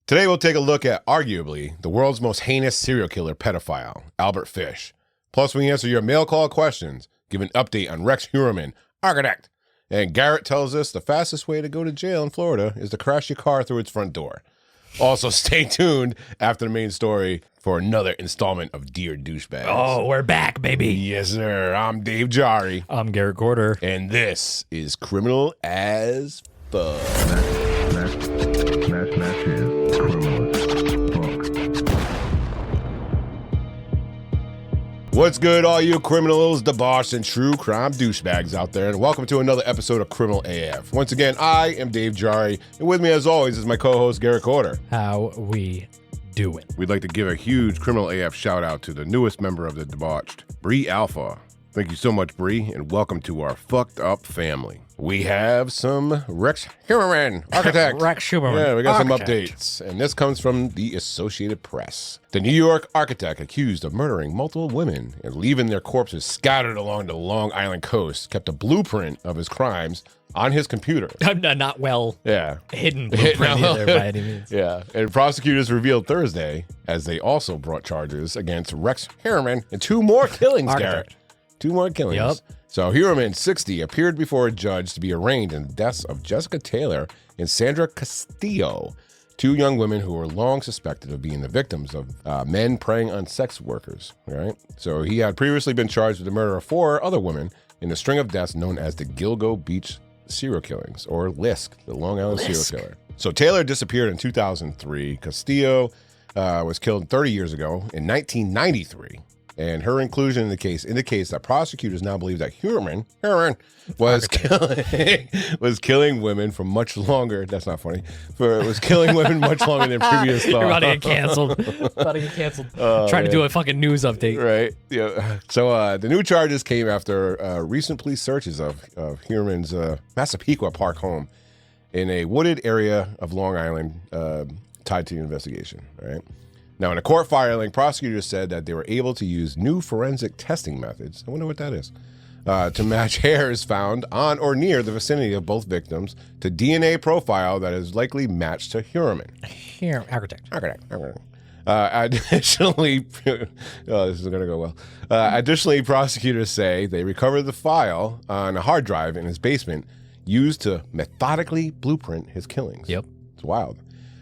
Today we'll take a look at arguably the world's most heinous serial killer pedophile, Albert Fish. Plus we answer your mail call questions, give an update on Rex Heuermann, architect. And Garrett tells us the fastest way to go to jail in Florida is to crash your car through its front door. Also, stay tuned after the main story for another installment of Dear Douchebags. Oh, we're back, baby. Yes, sir. I'm Dave Jari. I'm Garrett Corder. And this is Criminal as Fuck. That is Criminal as Fuck. What's good, all you criminals, debauched, and true crime douchebags out there, and welcome to another episode of Criminal AF. Once again, I am Dave Jari, and with me, as always, is my co-host, Garrett Corder. How we doing? We'd like to give a huge Criminal AF shout-out to the newest member of the debauched, Bree Alpha. Thank you so much, Bree, and welcome to our fucked up family. We have some Rex Heuermann, architect. Rex Heuermann. Yeah, we got some architect. updates, and this comes from the Associated Press. The New York architect accused of murdering multiple women and leaving their corpses scattered along the Long Island coast kept a blueprint of his crimes on his computer. Not well hidden Hidden blueprint either by any means. Yeah, and prosecutors revealed Thursday as they also brought charges against Rex Heuermann and two more killings, Garrett. Two more killings. Yep. So Heuermann, 60, appeared before a judge to be arraigned in the deaths of Jessica Taylor and Sandra Castillo, two young women who were long suspected of being the victims of men preying on sex workers. Right. So he had previously been charged with the murder of four other women in a string of deaths known as the Gilgo Beach serial killings, or LISK, the Long Island serial killer. So Taylor disappeared in 2003. Castillo was killed 30 years ago in 1993. And her inclusion in the case indicates that prosecutors now believe that Heuermann was killing women for much longer. That's not funny. Was killing women much longer than previous thought. You're about to get canceled. Trying to do a fucking news update. Right. Yeah. So the new charges came after recent police searches of Heuermann's Massapequa Park home in a wooded area of Long Island tied to the investigation. Right. Now, in a court filing, prosecutors said that they were able to use new forensic testing methods, I wonder what that is, to match hairs found on or near the vicinity of both victims to DNA profile that is likely matched to Heuermann. Architect. Additionally, this is going to go well. Additionally, prosecutors say they recovered the file on a hard drive in his basement used to methodically blueprint his killings. Yep. It's wild.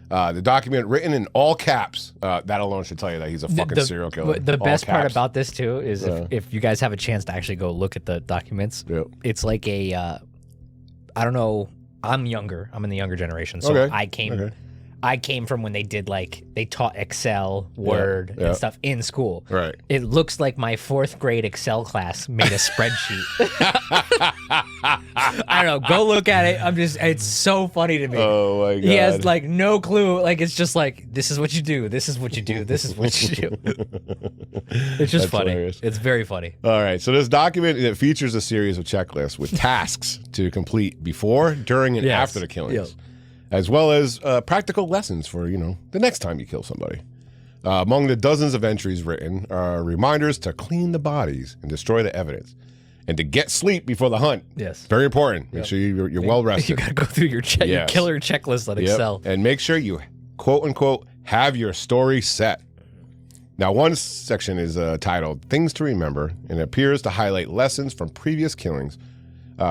The document written in all caps, that alone should tell you that he's a fucking serial killer. The best part about this, too, is if you guys have a chance to actually go look at the documents, it's like a, I don't know, I'm younger. I'm in the younger generation. So I came from when they did they taught Excel, Word, and stuff in school. Right. It looks like my 4th grade Excel class made a spreadsheet. I don't know. Go look at it. it's so funny to me. Oh my God. He has no clue. It's just this is what you do. This is what you do. This is what you do. It's just funny. Hilarious. It's very funny. All right. So this document, it features a series of checklists with tasks to complete before, during, and after the killings. Yep. As well as practical lessons for, the next time you kill somebody. Among the dozens of entries written are reminders to clean the bodies and destroy the evidence, and to get sleep before the hunt. Yes. Very important. Make sure you're well rested. You got to go through your killer checklist on Excel. And make sure you, quote unquote, have your story set. Now, one section is titled Things to Remember, and it appears to highlight lessons from previous killings,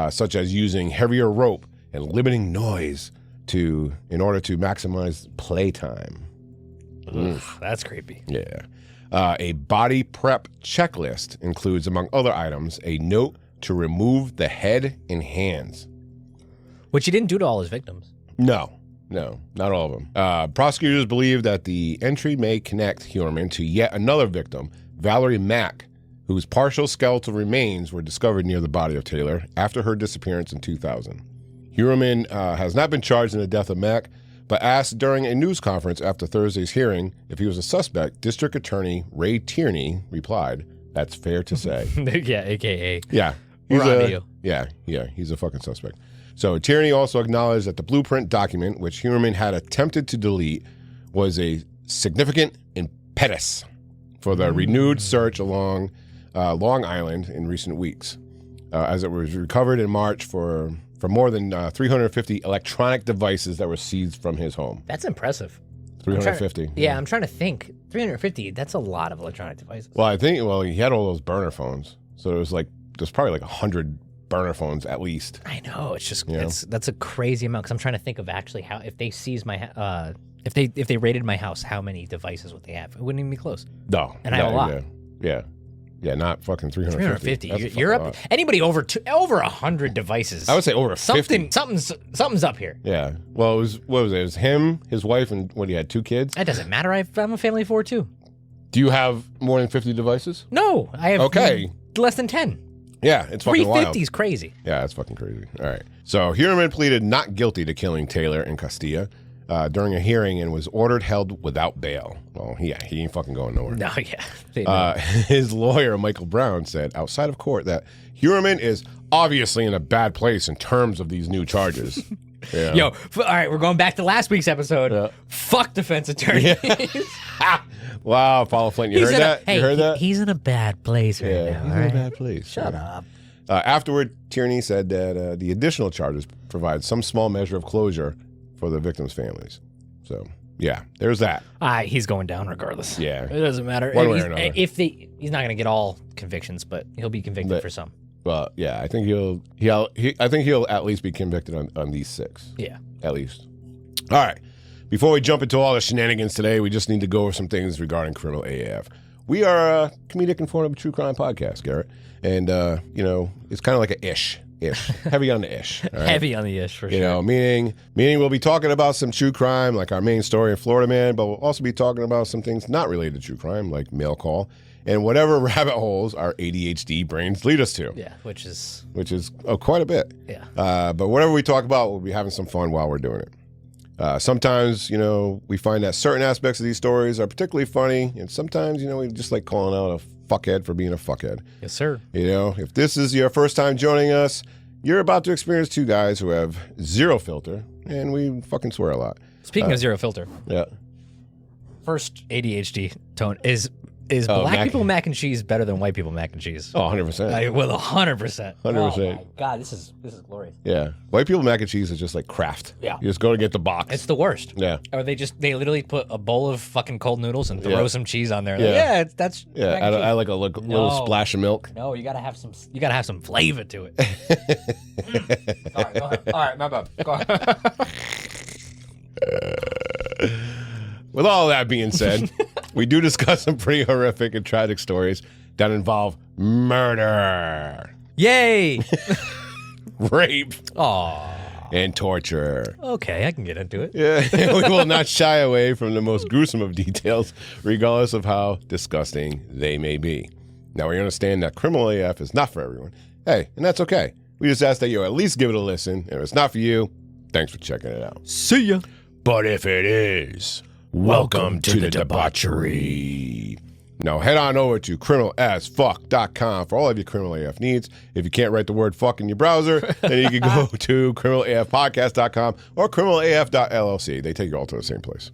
such as using heavier rope and limiting noise in order to maximize playtime. Oof, that's creepy. Yeah. A body prep checklist includes, among other items, a note to remove the head and hands. Which he didn't do to all his victims. No, not all of them. Prosecutors believe that the entry may connect Heuermann to yet another victim, Valerie Mack, whose partial skeletal remains were discovered near the body of Taylor after her disappearance in 2000. Heuermann has not been charged in the death of Mack, but asked during a news conference after Thursday's hearing if he was a suspect. District Attorney Ray Tierney replied, "That's fair to say." Yeah, AKA. Yeah. We're on to you. Yeah, he's a fucking suspect. So Tierney also acknowledged that the blueprint document, which Heuermann had attempted to delete, was a significant impetus for the renewed search along Long Island in recent weeks, as it was recovered in March for more than 350 electronic devices that were seized from his home. That's impressive. 350. I'm trying to think. 350, that's a lot of electronic devices. Well, he had all those burner phones. So there's probably like 100 burner phones at least. I know. It's just, that's a crazy amount because I'm trying to think of actually how, if they seized my, if they raided my house, how many devices would they have? It wouldn't even be close. No. And I have a lot. Yeah, not fucking 350. 350. You're up. Anybody over 100 devices. I would say over 50. Something's up here. Yeah. Well, what was it? It was him, his wife, and he had 2 kids? That doesn't matter. I'm a family of 4 too. Do you have more than 50 devices? No, I have less than 10. Yeah, it's fucking wild. 350 is crazy. Yeah, it's fucking crazy. All right. So Heuermann pleaded not guilty to killing Taylor and Castilla during a hearing and was ordered held without bail. Well, he ain't fucking going nowhere. No, yeah. His lawyer, Michael Brown, said outside of court that Heuermann is obviously in a bad place in terms of these new charges. Yeah. Yo, all right, we're going back to last week's episode. Yeah. Fuck defense attorneys. Yeah. Wow, Paula Flint, you heard that? You heard that? He's in a bad place right now. He's in a bad place. Shut up. Afterward, Tierney said that the additional charges provide some small measure of closure for the victims' families. So, yeah, there's that. He's going down regardless. Yeah. It doesn't matter. One way or another. He's not going to get all convictions, but he'll be convicted for some. Well, yeah, I think he'll at least be convicted on these 6. Yeah. At least. All right. Before we jump into all the shenanigans today, we just need to go over some things regarding Criminal AF. We are a comedic informative true crime podcast, Garrett. And, it's kind of like a ish. Heavy on the ish. Right? Heavy on the ish, for sure. Meaning we'll be talking about some true crime, like our main story in Florida Man, but we'll also be talking about some things not related to true crime, like mail call, and whatever rabbit holes our ADHD brains lead us to. Yeah, which is quite a bit. Yeah. But whatever we talk about, we'll be having some fun while we're doing it. Sometimes, we find that certain aspects of these stories are particularly funny, and sometimes, we just like calling out a fuckhead for being a fuckhead. Yes, sir. If this is your first time joining us, you're about to experience 2 guys who have zero filter, and we fucking swear a lot. Speaking of zero filter. Yeah. First ADHD tone is black people mac and cheese better than white people mac and cheese? Oh, 100%. Well, 100%. 100%. Oh my God, this is glorious. Yeah. White people mac and cheese is just like Kraft. Yeah. You just go to get the box. It's the worst. Yeah. Or they literally put a bowl of fucking cold noodles and throw some cheese on there. Yeah. That's I like a little splash of milk. No, you gotta have some flavor to it. All right, go ahead. All right, my bad. Go ahead. With all that being said, we do discuss some pretty horrific and tragic stories that involve murder. Yay! Rape. Aww. And torture. Okay, I can get into it. Yeah, we will not shy away from the most gruesome of details, regardless of how disgusting they may be. Now, we understand that Criminal AF is not for everyone. Hey, and that's okay. We just ask that you at least give it a listen. And if it's not for you, thanks for checking it out. See ya. But if it is, welcome to the debauchery. Now head on over to criminalasfuck.com for all of your Criminal AF needs. If you can't write the word fuck in your browser, then you can go to criminalalfpodcast.com or criminalalf.llc. They take you all to the same place.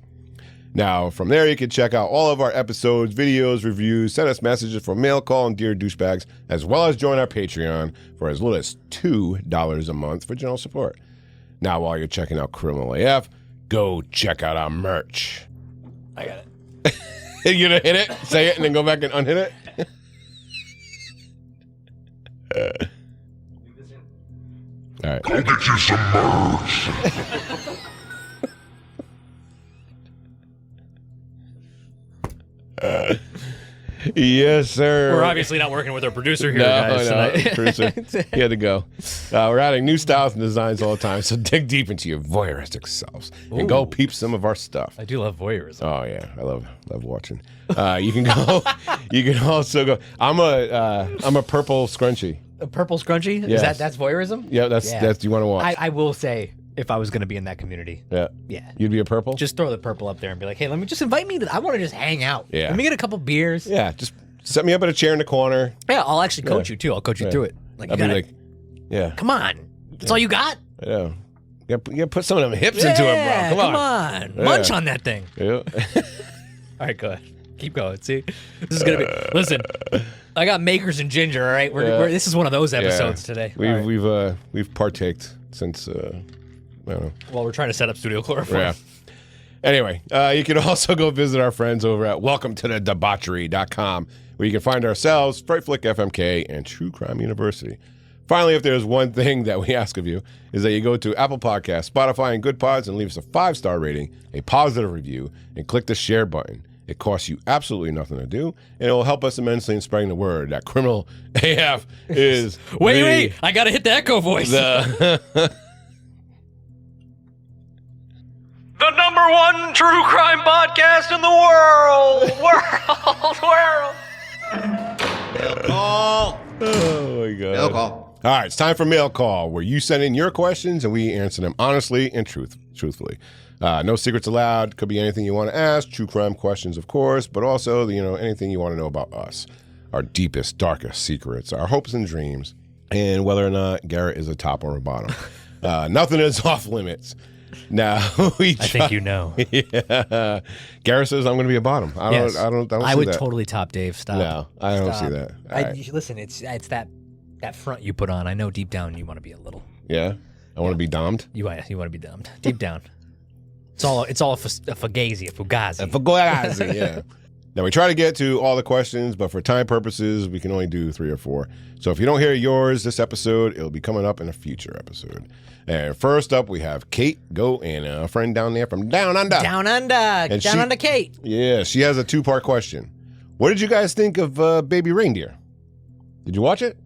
Now, from there, you can check out all of our episodes, videos, reviews, send us messages for mail call and Dear Douchebags, as well as join our Patreon for as little as $2 a month for general support. Now, while you're checking out Criminal AF, go check out our merch. I got it. You gonna hit it, say it, and then go back and unhit it? All right. Go get you some merch. Yes, sir. We're obviously not working with our producer here, guys. No, producer. He had to go. We're adding new styles and designs all the time, so dig deep into your voyeuristic selves and go peep some of our stuff. I do love voyeurism. Oh yeah, I love watching. You can go. You can also go. I'm a purple scrunchie. A purple scrunchie? Yes. That's voyeurism? Yeah, that's you want to watch. I will say, if I was going to be in that community. Yeah. You'd be a purple? Just throw the purple up there and be like, hey, let me just invite me I want to just hang out. Yeah. Let me get a couple beers. Yeah, just set me up at a chair in the corner. Yeah, I'll actually coach you too. I'll coach you through it. I'll be like, yeah. Come on. That's all you got? I know. You gotta put some of them hips into it, bro. Come on. Yeah. Munch on that thing. Yeah. All right, go ahead. Keep going. See, this is gonna be. Listen, I got makers and ginger. All right, this is one of those episodes today. We've partaked since I don't know. Well, we're trying to set up studio chloroform. Yeah. Anyway, you can also go visit our friends over at welcometothe-debauchery.com, where you can find ourselves, Fright Flick FMK, and True Crime University. Finally, if there's one thing that we ask of you, is that you go to Apple Podcasts, Spotify, and Good Pods and leave us a 5-star rating, a positive review, and click the share button. It costs you absolutely nothing to do, and it will help us immensely in spreading the word that Criminal AF is Wait, I gotta hit the echo voice. The number one true crime podcast in the world. Call. Oh, my God. Mail call. All right, it's time for Mail Call, where you send in your questions and we answer them honestly and truthfully. No secrets allowed. Could be anything you want to ask. True crime questions, of course, but also, anything you want to know about us. Our deepest, darkest secrets, our hopes and dreams, and whether or not Garrett is a top or a bottom. Nothing is off limits. Now, I think you know. Yeah. Garrett says I'm going to be a bottom. I don't see that. I would totally top Dave. Stop. No, I don't see that. Listen, it's that front you put on. I know deep down you want to be a little. Yeah? I want to be domed? You want to be domed. Deep down. It's all a fugazi, a fugazi. A fugazi, yeah. Now, we try to get to all the questions, but for time purposes, we can only do 3 or 4. So if you don't hear yours this episode, it'll be coming up in a future episode. And first up, we have Kate Go and a friend down there from Down Under. Down Under. And Down Under Kate. Yeah, she has a 2-part question. What did you guys think of Baby Reindeer? Did you watch it?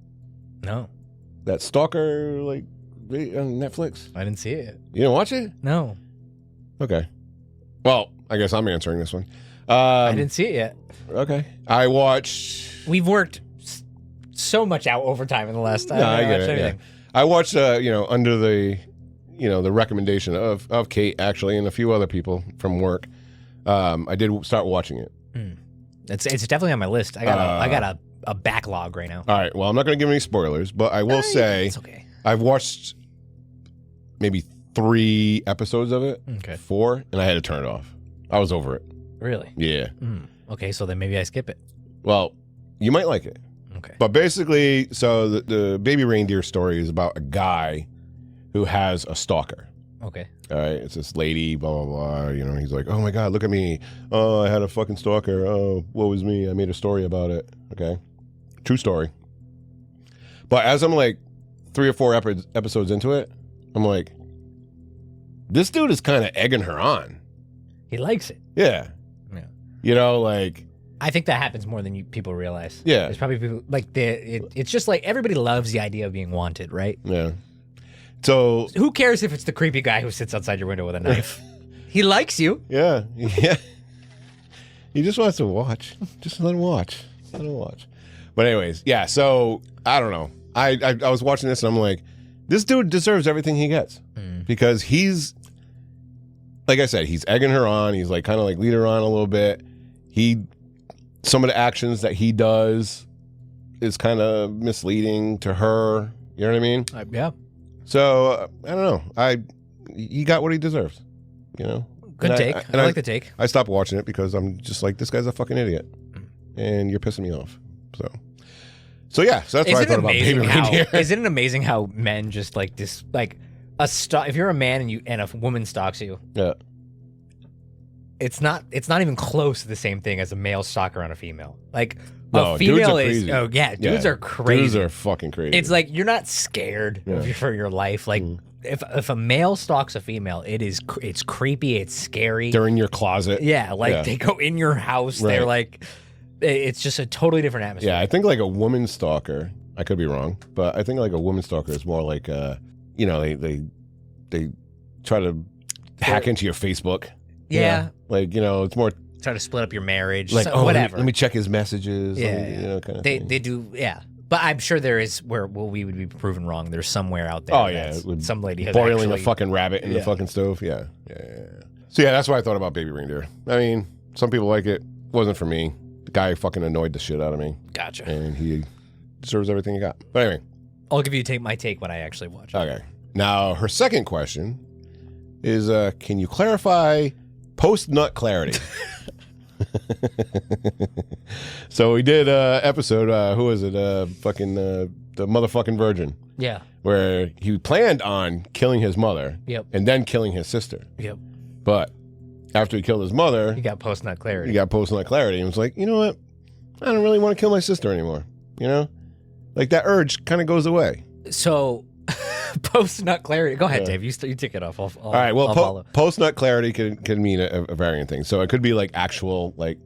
No. That stalker, on Netflix? I didn't see it. You didn't watch it? No. Okay. Well, I guess I'm answering this one. I didn't see it yet. Okay. I watched... We've worked so much out overtime in the last time. No, I get it, yeah. I watched, under the, the recommendation of Kate, actually, and a few other people from work. I did start watching it. It's definitely on my list. I got a backlog right now. All right. Well, I'm not going to give any spoilers, but I will say it's okay. I've watched maybe 3 episodes of it. Okay. 4, and I had to turn it off. I was over it. Really? Yeah. Okay, so then maybe I skip it. Well, you might like it. Okay. But basically, so the Baby Reindeer story is about a guy who has a stalker. Okay. All right. It's this lady, blah, blah, blah. He's like, oh, my God, look at me. Oh, I had a fucking stalker. Oh, woe is me. I made a story about it. Okay. True story. But as I'm like 3 or 4 episodes into it, I'm like, this dude is kind of egging her on. He likes it. Yeah. I think that happens more than people realize. Yeah. There's probably people it's just like everybody loves the idea of being wanted, right? Yeah. So who cares if it's the creepy guy who sits outside your window with a knife? He likes you. Yeah. Yeah. He just wants to watch. Just let him watch. Let him watch. But anyways, yeah, so I don't know. I was watching this and I'm like, this dude deserves everything he gets. Because he's, like I said, he's egging her on. He's like kind of like lead her on a little bit. Some of the actions that he does is kind of misleading to her. You know what I mean? Yeah. So I don't know. He got what he deserves. Good take. I like the take. I stopped watching it because I'm just like, this guy's a fucking idiot, and you're pissing me off. So yeah. So that's what I thought about Baby Reindeer. Isn't it amazing how men just like this, like if you're a man and a woman stalks you, yeah. It's not even close to the same thing as a male stalker on a female. Like a female is dudes are crazy. Dudes are fucking crazy. It's like you're not scared for your life. Like if a male stalks a female, it's creepy, it's scary. They're in your closet. Yeah, they go in your house. Right. They're like, it's just a totally different atmosphere. Yeah, I think like a woman stalker, I could be wrong, but I think like a woman stalker is more like they try to hack into your Facebook. Yeah. It's more try to split up your marriage. Like, whatever. Let me check his messages. Yeah. Kind of they do, yeah. But I'm sure there is where we would be proven wrong. There's somewhere out there. Oh, yeah. Some lady has boiling a fucking rabbit in the fucking stove. Yeah. So, yeah, that's what I thought about Baby Reindeer. I mean, some people like it. Wasn't for me. The guy fucking annoyed the shit out of me. Gotcha. And he deserves everything he got. But anyway. I'll give you my take when I actually watch it. Okay. Now, her second question is, can you clarify post-nut clarity? So we did episode, who was it? The motherfucking virgin. Yeah. Where he planned on killing his mother. Yep. And then killing his sister. Yep. But after he killed his mother, he got post-nut clarity. And was like, you know what? I don't really want to kill my sister anymore. You know? Like, that urge kind of goes away. So, post-nut clarity. Go ahead, Dave. You take it off. All right. Well, post-nut clarity can mean a varying thing. So, it could be like actual, like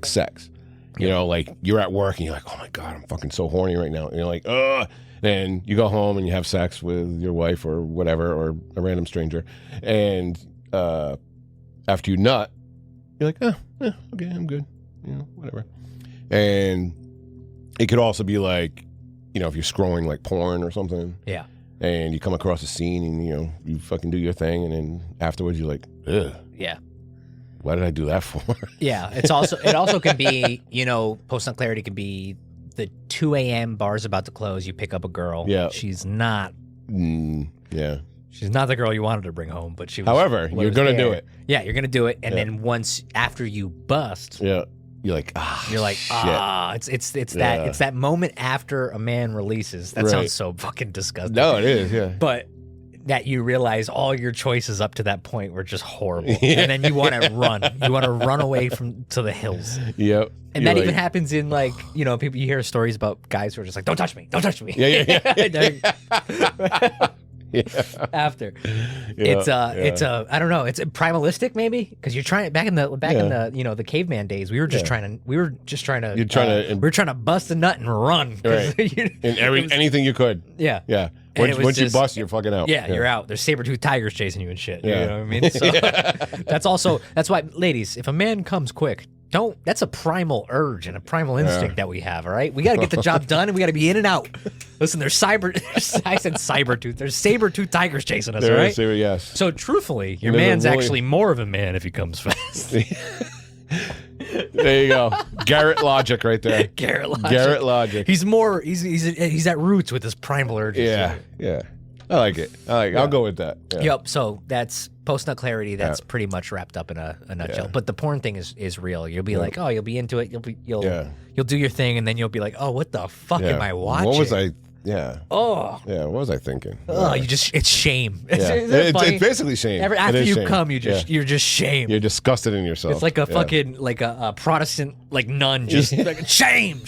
sex. You know, like you're at work and you're like, oh my God, I'm fucking so horny right now. And you're like, ugh. And you go home and you have sex with your wife or whatever, or a random stranger. And after you nut, you're like, okay, I'm good. You know, whatever. And it could also be like, you know, if you're scrolling like porn or something. Yeah. And you come across a scene and, you know, you fucking do your thing. And then afterwards you're like, ugh. Yeah. Why did I do that for? Yeah. It also can be, you know, post-nut clarity can be the 2 a.m. bar's about to close. You pick up a girl. Yeah. She's not. Yeah. She's not the girl you wanted to bring home, but she was. However, you're going to do it. Yeah, you're going to do it. And then once after you bust. Yeah. You're like, it's that moment after a man releases. That sounds so fucking disgusting. No, it is, yeah. But that you realize all your choices up to that point were just horrible. And then you want to run. You want to run away to the hills. Yep. And that even happens in, like, you know, people, you hear stories about guys who are just like, don't touch me. Don't touch me. Yeah. After. It's I don't know, it's primalistic maybe, because you're trying back in the you know, the caveman days, we were just trying to bust a nut and run. Right. Anything you could. Yeah. Yeah. Once you bust, you're fucking out. Yeah, you're out. There's saber-toothed tigers chasing you and shit. You know what I mean? So that's why, ladies, if a man comes quick, that's a primal urge and a primal instinct that we have, all right? We got to get the job done and we got to be in and out. Listen, there's I said saber-tooth. There's saber-toothed tigers chasing us, all right? Yes. So truthfully, your man's actually more of a man if he comes fast. There you go. Garrett logic right there. Garrett logic. He's at roots with his primal urges. Yeah. I like it. I'll go with that. Yeah. Yep. So that's post-nut clarity. That's pretty much wrapped up in a nutshell. But the porn thing is real. You'll be like, oh, you'll be into it. You'll do your thing, and then you'll be like, oh, what the fuck am I watching? What was I? Yeah. Oh. Yeah. What was I thinking? Oh, it's shame. Yeah. It's basically shame. After you come, you're just shamed. You're disgusted in yourself. It's like a fucking like a Protestant like nun just like shame.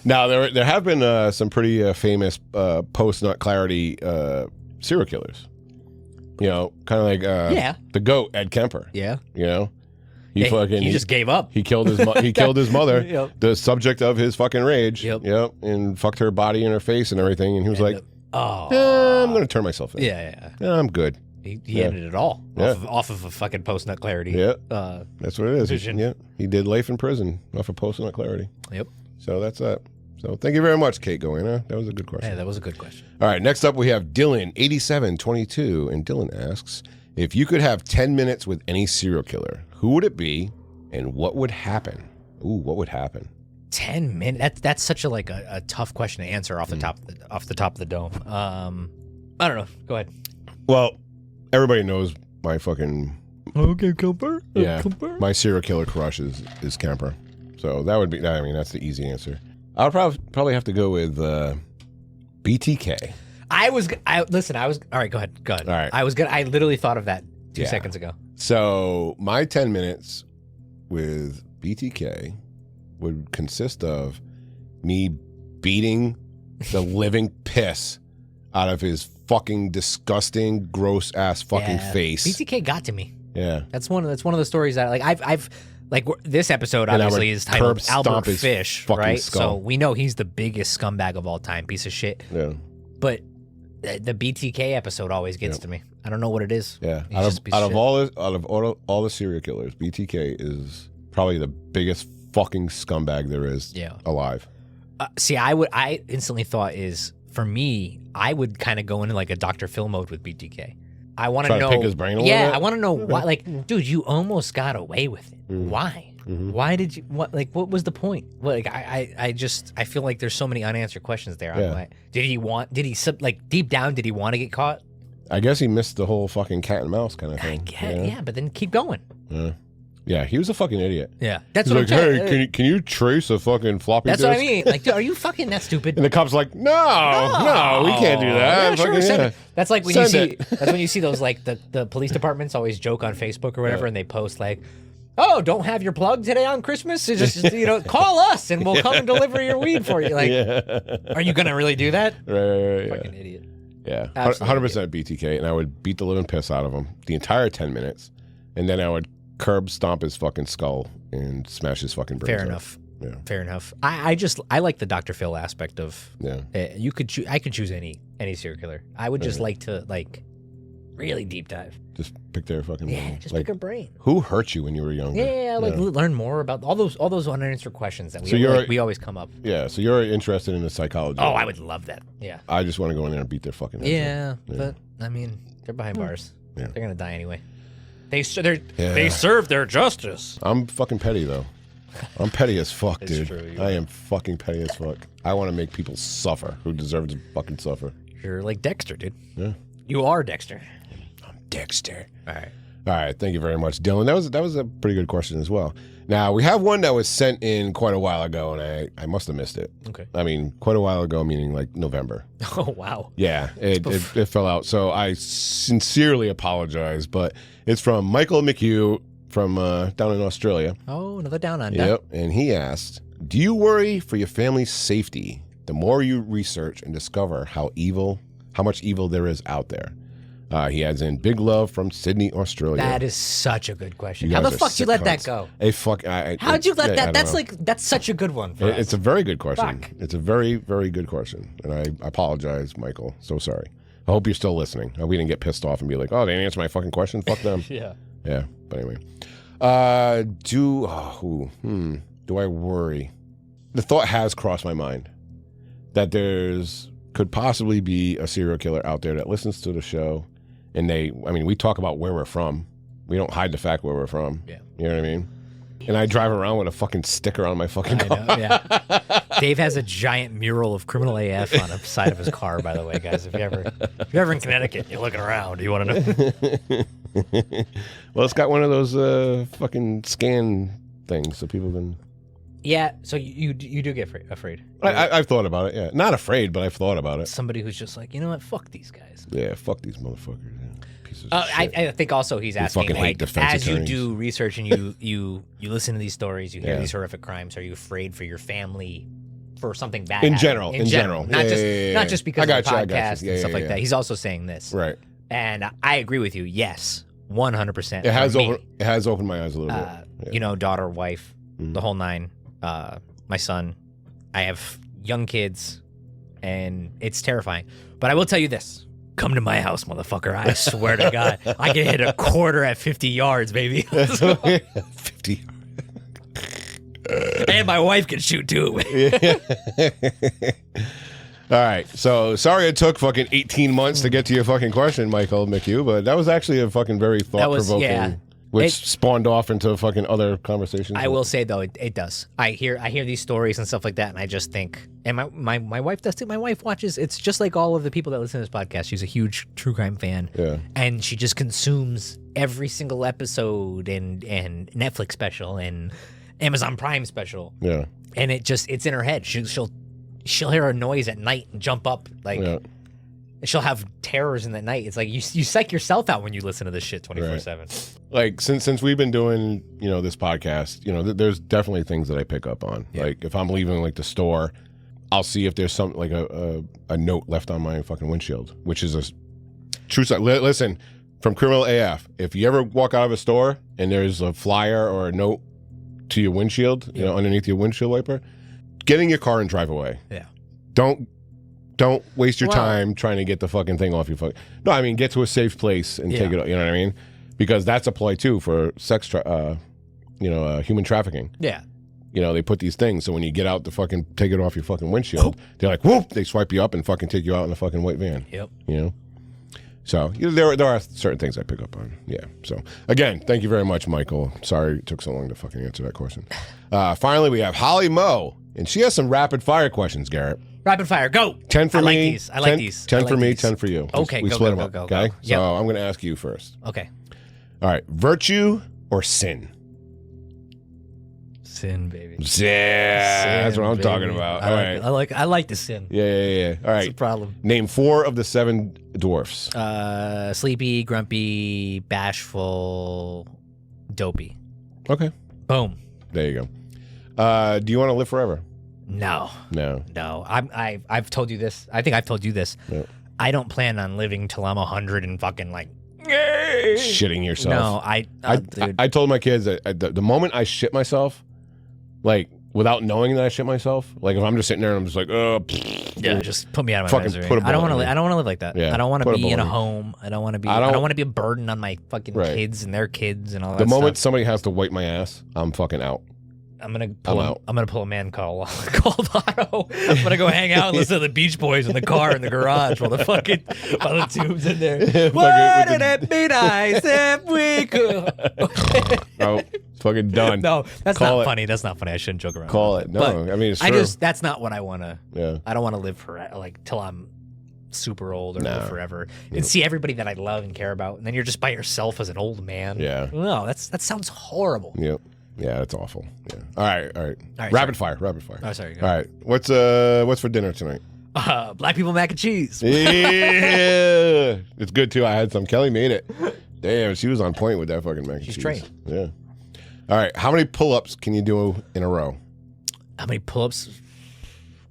Now there have been some pretty famous post-nut clarity serial killers. You know, kind of like the GOAT Ed Kemper. Yeah. You know. He just gave up. He killed his mother, Yep. the subject of his fucking rage. Yep. And fucked her body and her face and everything. And he was like, I'm going to turn myself in. Yeah. I'm good. He ended it all off of a fucking post-nut clarity. Yeah. That's what it is. Vision. Yeah. He did life in prison off of post-nut clarity. Yep. So that's that. So thank you very much, Kate Goena. That was a good question. Yeah, that was a good question. All right. Next up, we have Dylan, 8722. And Dylan asks, if you could have 10 minutes with any serial killer, who would it be and what would happen? Ooh, what would happen? 10 minutes? That's such a tough question to answer off the top of the dome. I don't know. Go ahead. Well, everybody knows my fucking Kemper. Yeah, my serial killer crush is Kemper. So that would be. I mean, that's the easy answer. I would probably have to go with BTK. All right, go ahead. All right. I literally thought of that 2 seconds ago. So my 10 minutes with BTK would consist of me beating the living piss out of his fucking disgusting, gross ass fucking face. BTK got to me. Yeah. That's one of the stories that I've this episode obviously is titled Albert Fish, right? Skull. So we know he's the biggest scumbag of all time, piece of shit. Yeah. But the BTK episode always gets to me. I don't know what it is. Yeah. Out of all the serial killers, BTK is probably the biggest fucking scumbag there is alive. See, I instantly thought for me, I would kind of go into like a Dr. Phil mode with BTK. I want to know. Pick his brain a little bit? I want to know why. Like, dude, you almost got away with it. Why? Mm-hmm. Why did you? What was the point? Like, I feel like there's so many unanswered questions there. Yeah. Like, did he deep down, did he want to get caught? I guess he missed the whole fucking cat and mouse kind of thing. Yeah, but then keep going. Yeah. Yeah, he was a fucking idiot. Yeah, that's He's what like, I'm hey, can you trace a fucking floppy That's disk? what I mean. Like, dude, are you fucking that stupid? And the cop's like, no, we can't do that. Yeah, sure, Fucking, send yeah. it. That's like when Send you see. it. That's when you see those like the police departments always joke on Facebook or whatever, and they post like, "Oh, don't have your plug today on Christmas? It's just call us and we'll come and deliver your weed for you." Like, are you gonna really do that? Right, Fucking idiot. Yeah, Absolutely 100% BTK, and I would beat the living piss out of him the entire 10 minutes, and then I would curb stomp his fucking skull and smash his fucking brains. Fair enough. Yeah. Fair enough. I like the Dr. Phil aspect of. Yeah. I could choose any serial killer. I would just like to really deep dive. Just pick their fucking brain. Yeah, just like, pick a brain. Who hurt you when you were younger? Yeah, learn more about all those unanswered questions that we always come up. Yeah, so you're interested in the psychology. Oh, I would love that. Yeah. I just want to go in there and beat their fucking heads Yeah, in. but I mean, they're behind bars. Yeah. They're gonna die anyway. They serve their justice. I'm fucking petty though. I'm petty as fuck, It's dude. true, you I are. am fucking petty as fuck. I want to make people suffer who deserve to fucking suffer. You're like Dexter, dude. Yeah. You are Dexter. I'm Dexter. All right. All right, thank you very much, Dylan. That was a pretty good question as well. Now, we have one that was sent in quite a while ago, and I must have missed it. Okay. I mean, quite a while ago, meaning like November. Oh wow. Yeah, it fell out. So I sincerely apologize, but it's from Michael McHugh from down in Australia. Oh, another down under. Yep, and he asked, do you worry for your family's safety the more you research and discover how much evil there is out there? He adds in, big love from Sydney, Australia. That is such a good question. You How the guys are fuck did you let that cunts. go? How'd you let I that? don't know. That's such a good one. For us. It's a very good question. Fuck. It's a very, very good question. And I apologize, Michael. So sorry. I hope you're still listening. We didn't get pissed off and be like, oh, they didn't answer my fucking question. Fuck them. Yeah. Yeah. But anyway. Do I worry? The thought has crossed my mind that could possibly be a serial killer out there that listens to the show. And we talk about where we're from. We don't hide the fact where we're from. Yeah. You know what I mean? And I drive around with a fucking sticker on my fucking car. I know, yeah. Dave has a giant mural of criminal AF on the side of his car, by the way, guys. If you're ever in Connecticut, you're looking around, you want to know? Well, it's got one of those fucking scan things so people can... Yeah, so you do get afraid. I've thought about it, yeah. Not afraid, but I've thought about it. Somebody who's just like, you know what, fuck these guys. Yeah, fuck these motherfuckers. Yeah. Pieces of shit. I think also he's asking, fucking hate like, defense as attorneys. you do research and you listen to these stories, you hear Yeah. these horrific crimes, are you afraid for your family for something bad In happening? general. Not Yeah, not just because I got of the you, I got you. podcast Yeah, and stuff yeah, like yeah. that. He's also saying this. Right. And I agree with you. Yes, 100%. It has For me, opened my eyes a little bit. Yeah. You know, daughter, wife, the whole nine. My son, I have young kids, and it's terrifying. But I will tell you this. Come to my house, motherfucker. I swear to God. I can hit a quarter at 50 yards, baby. 50. And my wife can shoot, too. All right. So, sorry it took fucking 18 months to get to your fucking question, Michael McHugh, but that was actually a fucking very thought-provoking... yeah. Which spawned off into fucking other conversations. I will say though, it does. I hear these stories and stuff like that, and I just think, and my wife does too. My wife watches. It's just like all of the people that listen to this podcast. She's a huge true crime fan. Yeah. And she just consumes every single episode and Netflix special and Amazon Prime special. Yeah. And it's in her head. She'll hear a noise at night and jump up like. Yeah. She'll have terrors in the night. It's like you psych yourself out when you listen to this shit 24/7. Like since we've been doing this podcast, there's definitely things that I pick up on. Yeah. Like if I'm leaving like the store, I'll see if there's something like a note left on my fucking windshield, which is a true. Listen, from Criminal AF, if you ever walk out of a store and there's a flyer or a note to your windshield, underneath your windshield wiper, get in your car and drive away. Yeah. Don't waste your time trying to get the fucking thing off your fucking... No, I mean, get to a safe place and take it, you know what I mean? Because that's a ploy, too, for sex, human trafficking. Yeah. They put these things, so when you get out to fucking take it off your fucking windshield, they're like, whoop, they swipe you up and fucking take you out in a fucking white van. Yep. So, there are certain things I pick up on. Yeah. So, again, thank you very much, Michael. Sorry it took so long to fucking answer that question. Finally, we have Holly Moe, and she has some rapid-fire questions, Garrett. Rapid fire, go. 10 for me. I like these. 10 I like for me, these. 10 for you. Okay, we go, split go, them go, up, go, okay? go. So Yep. I'm going to ask you first. Okay. All right. Virtue or sin? Sin, baby. Yeah, that's what I'm talking about. All right. I like the sin. Yeah. All right. That's the problem. Name 4 of the 7 dwarfs. Sleepy, grumpy, bashful, dopey. Okay. Boom. There you go. Do you want to live forever? No. I've told you this. I think I've told you this. Yep. I don't plan on living till I'm 100 and fucking like shitting yourself. No, dude. I told my kids that the moment I shit myself, like without knowing that I shit myself, like if I'm just sitting there and I'm just like, yeah, just put me out of my fucking misery. put a I don't bullet want in to. me. I don't want to live like that. Yeah, I don't want to put a be in bullet a in me. home. I don't want to be. I don't want to be a burden on my fucking kids and their kids and all that. The moment stuff. somebody has to wipe my ass, I'm fucking out. I'm gonna pull a man called Otto. I'm gonna go hang out and listen to the Beach Boys in the car in the garage while the tube's in there. Wouldn't it be nice if we could? Oh, fucking done. No, that's not funny. That's not funny. I shouldn't joke around. Call it. No, but I mean it's true. that's not what I want to. Yeah. I don't want to live for like till I'm super old or live forever and see everybody that I love and care about, and then you're just by yourself as an old man. Yeah. No, that sounds horrible. Yep. Yeah, that's awful. Yeah. All right. Rapid fire. Oh, sorry. All right. What's for dinner tonight? Black people mac and cheese. Yeah. It's good too. I had some. Kelly made it. Damn, she was on point with that fucking mac and cheese. She's trained. Yeah. All right. How many pull-ups can you do in a row? How many pull-ups?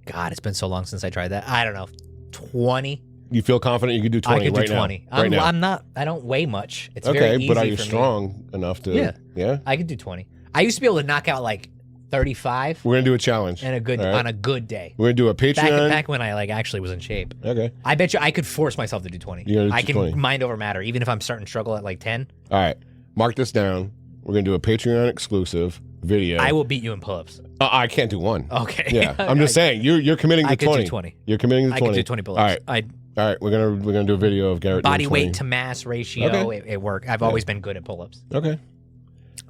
God, it's been so long since I tried that. I don't know. 20. You feel confident you could do 20 I could right do 20. now? Right now. I'm not. I don't weigh much. It's okay, very easy but are you for strong enough to? Yeah. Yeah. I could do 20. I used to be able to knock out like 35. We're gonna do a challenge. And on a good day. We're gonna do a Patreon. Back when I like actually was in shape. Okay. I bet you I could force myself to do 20. You're gonna I do can 20. mind over matter, even if I'm starting to struggle at like 10. All right. Mark this down. We're gonna do a Patreon exclusive video. I will beat you in pull-ups. I can't do one. Okay. Yeah. I'm just saying you're committing to I could 20. do 20. You're committing to 20. I could do 20 pull-ups. All right. We're gonna do a video of Garrett Body doing 20. weight to mass ratio. Okay. It worked. I've always been good at pull-ups. Okay.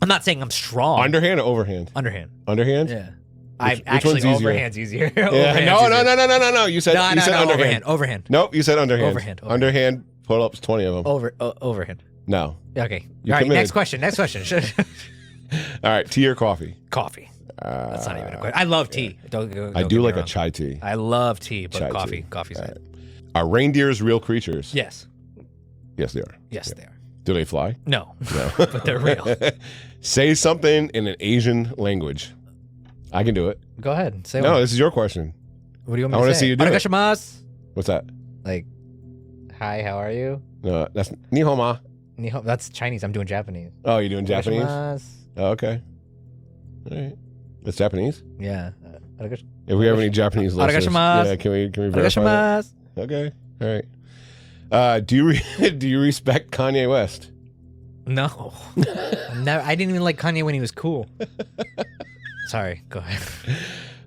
I'm not saying I'm strong. Underhand or overhand? Underhand. Underhand? Yeah. Which Actually, one's easier? overhand's easier. Yeah. Overhand's No. You said underhand. Overhand. Nope. You said underhand. Overhand. Underhand pull-ups, 20 of them. Overhand. No. Okay. You're All right. committed. Next question. All right. Tea or coffee? Coffee. That's not even a question. I love tea. Don't I get do me like a wrong. chai tea. I love tea, but Chai coffee. tea. Coffee's All it. right. Are reindeers real creatures? Yes. Yes, they are. Yes, they are. Do they fly? No. No. But they're real. Say something in an Asian language. I can do it. Go ahead. Say No, one. this is your question. What do you want I me wanna to say? see you do it. Arigashimasu. What's that? Like, hi, how are you? No, that's Nihoma. That's Chinese. I'm doing Japanese. Oh, you're doing Japanese? Arigashimasu. Oh, okay. All right. That's Japanese? Yeah. If we have any Japanese listeners. Arigashimasu. Yeah, can we verify that? Arigashimasu. Okay. All right. Do you respect Kanye West? No. I didn't even like Kanye when he was cool. Sorry. Go ahead.